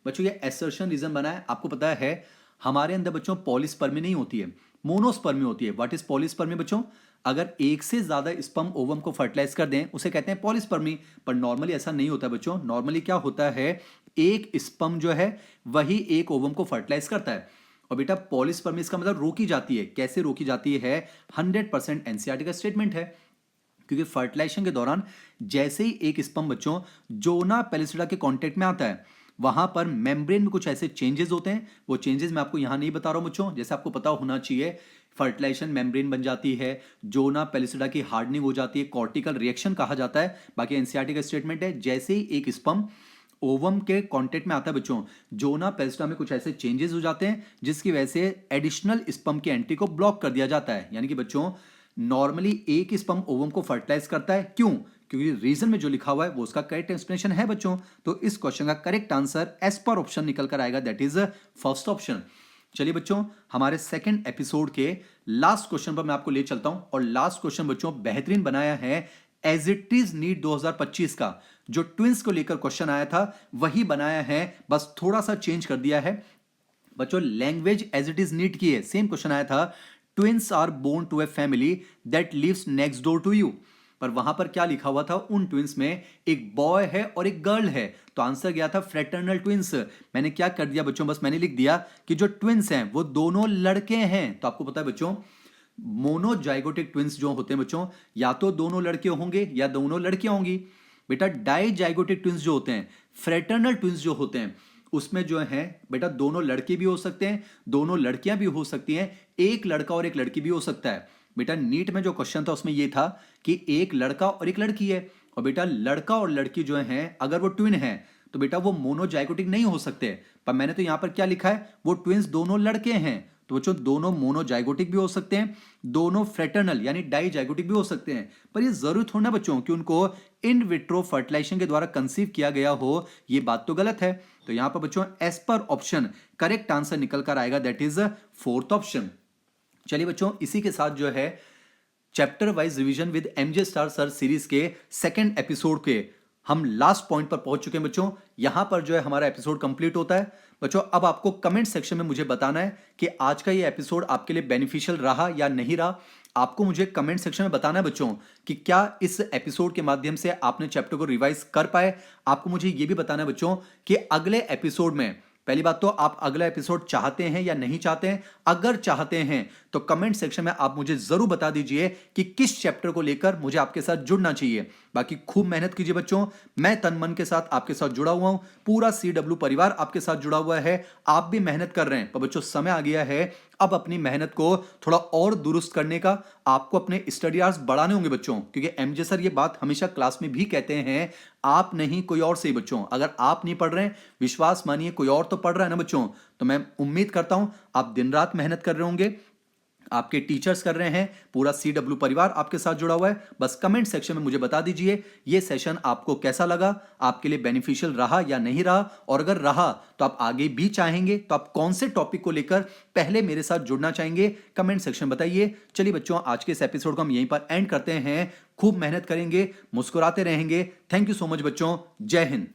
बच्चों ये एसर्शन रीजन बना है, आपको पता है हमारे अंदर बच्चों पॉलीस्पर्मी नहीं होती है, मोनोस्पर्मी होती है। व्हाट इज पॉलीस्पर्मी बच्चों, अगर एक से ज्यादा स्पर्म ओवम को फर्टिलाइज कर दें उसे कहते हैं पॉलीस्पर्मी, पर नॉर्मली ऐसा नहीं होता बच्चों। नॉर्मली क्या होता है, एक स्पर्म जो है वही एक ओवम को फर्टिलाइज करता है। और बेटा पॉलीस्पर्मी इसका मतलब रोकी जाती है, कैसे रोकी जाती है, 100% एनसीईआरटी का स्टेटमेंट है, क्योंकि फर्टिलाइजेशन के दौरान जैसे ही एक स्पर्म बच्चों जोना पेलिसिडा के कांटेक्ट में आता है, वहां पर मेम्ब्रेन में कुछ ऐसे चेंजेस होते हैं, वो चेंजेस मैं आपको यहां नहीं बता रहा हूं बच्चों, जैसे आपको पता होना चाहिए फर्टिलाइजेशन मेम्ब्रेन बन जाती है, जोना पेलिसिडा की हार्डनिंग हो जाती है, कॉर्टिकल रिएक्शन कहा जाता है। बाकी एनसीईआरटी का स्टेटमेंट है जैसे ही एक स्पर्म ओवम के कांटेक्ट में आता है बच्चों, जोना पेलिसिडा में कुछ ऐसे चेंजेस हो जाते हैं जिसकी वजह से एडिशनल स्पर्म की एंट्री को ब्लॉक कर दिया जाता है। यानी कि बच्चों नॉर्मली एक स्पर्म ओवम को फर्टिलाइज करता है, क्यों, क्योंकि रीजन में जो लिखा हुआ है वो उसका करेक्ट एक्सप्लेनेशन है बच्चों। तो इस क्वेश्चन का correct answer as per option निकल कर आएगा, दैट इज फर्स्ट ऑप्शन। चलिए बच्चों हमारे सेकंड एपिसोड के लास्ट क्वेश्चन पर मैं आपको ले चलता हूं, और लास्ट क्वेश्चन बच्चों बेहतरीन बनाया है एज इट इज नीट 2025 का, जो ट्विंस को लेकर क्वेश्चन आया था वही बनाया है, बस थोड़ा सा चेंज कर दिया है बच्चों। Language as it is NEET की है, सेम क्वेश्चन आया था, twins are born to a family that lives next door to you, पर वहां पर क्या लिखा हुआ था, उन ट्विंस में एक बॉय है और एक गर्ल है, तो आंसर गया था फ्रेटर्नल ट्विंस। मैंने क्या कर दिया बच्चों, बस मैंने लिख दिया कि जो ट्विंस हैं वो दोनों लड़के हैं। तो आपको पता है बच्चों मोनोजाइगोटिक ट्विंस जो होते हैं बच्चों, या तो दोनों लड़के होंगे या दोनों लड़कियां होंगी। बेटा डाइजाइगोटिक ट्विंस जो होते हैं, फ्रेटर्नल ट्विंस जो होते हैं, उसमें जो है बेटा दोनों लड़के भी हो सकते हैं, दोनों लड़कियां भी हो सकती हैं, एक लड़का और एक लड़की भी हो सकता है। बेटा नीट में जो क्वेश्चन था उसमें यह था कि एक लड़का और एक लड़की है, और बेटा लड़का और लड़की जो है अगर वो ट्विन है तो बेटा वो मोनोजाइगोटिक नहीं हो सकते। पर मैंने तो यहां पर क्या लिखा है, वो ट्विंस दोनों लड़के हैं, तो बच्चों दोनों मोनोजाइगोटिक भी हो सकते हैं, दोनों फ्रेटर्नल यानी डाइजाइगोटिक भी हो सकते हैं। पर ये जरूरी थोड़ा ना बच्चों कि उनको इन विट्रो फर्टिलाइजेशन के द्वारा कंसीव किया गया हो, ये बात तो गलत है। तो यहां पर बच्चों as per option correct answer निकल कर आएगा, दैट इज फोर्थ ऑप्शन। चलिए बच्चों इसी के साथ जो है chapter wise revision with MJ star sir series के सेकंड एपिसोड के हम लास्ट पॉइंट पर पहुंच चुके हैं बच्चों। यहां पर जो है हमारा एपिसोड कंप्लीट होता है बच्चों। अब आपको कमेंट सेक्शन में मुझे बताना है कि आज का ये एपिसोड आपके लिए बेनिफिशियल रहा या नहीं रहा। आपको मुझे कमेंट सेक्शन में बताना है बच्चों कि क्या इस एपिसोड के माध्यम से आपने चैप्टर को रिवाइज कर पाए। आपको मुझे ये भी बताना है बच्चों कि अगले एपिसोड में, पहली बात तो आप अगला एपिसोड चाहते हैं या नहीं चाहते हैं। अगर चाहते हैं तो कमेंट सेक्शन में आप मुझे जरूर बता दीजिए कि किस चैप्टर को लेकर मुझे आपके साथ जुड़ना चाहिए। बाकी खूब मेहनत कीजिए बच्चों, मैं तन मन के साथ आपके साथ जुड़ा हुआ हूं, पूरा CW परिवार आपके साथ जुड़ा हुआ है, आप भी मेहनत कर रहे हैं। पर बच्चों समय आ गया है अब अपनी मेहनत को थोड़ा और दुरुस्त करने का। आपको अपने स्टडी आवर्स बढ़ाने होंगे बच्चों, क्योंकि एमजे सर ये बात हमेशा क्लास में भी कहते हैं, आप नहीं कोई और सही बच्चों। अगर आप नहीं पढ़ रहे हैं, विश्वास मानिए कोई और तो पढ़ रहा है ना बच्चों। तो मैं उम्मीद करता हूं आप दिन रात मेहनत कर रहे होंगे, आपके टीचर्स कर रहे हैं, पूरा CW परिवार आपके साथ जुड़ा हुआ है। बस कमेंट सेक्शन में मुझे बता दीजिए ये सेशन आपको कैसा लगा, आपके लिए बेनिफिशियल रहा या नहीं रहा, और अगर रहा तो आप आगे भी चाहेंगे तो आप कौन से टॉपिक को लेकर पहले मेरे साथ जुड़ना चाहेंगे, कमेंट सेक्शन में बताइए। चलिए बच्चों, आज के इस एपिसोड को हम यहीं पर एंड करते हैं। खूब मेहनत करेंगे, मुस्कुराते रहेंगे। थैंक यू सो मच बच्चों, जय हिंद।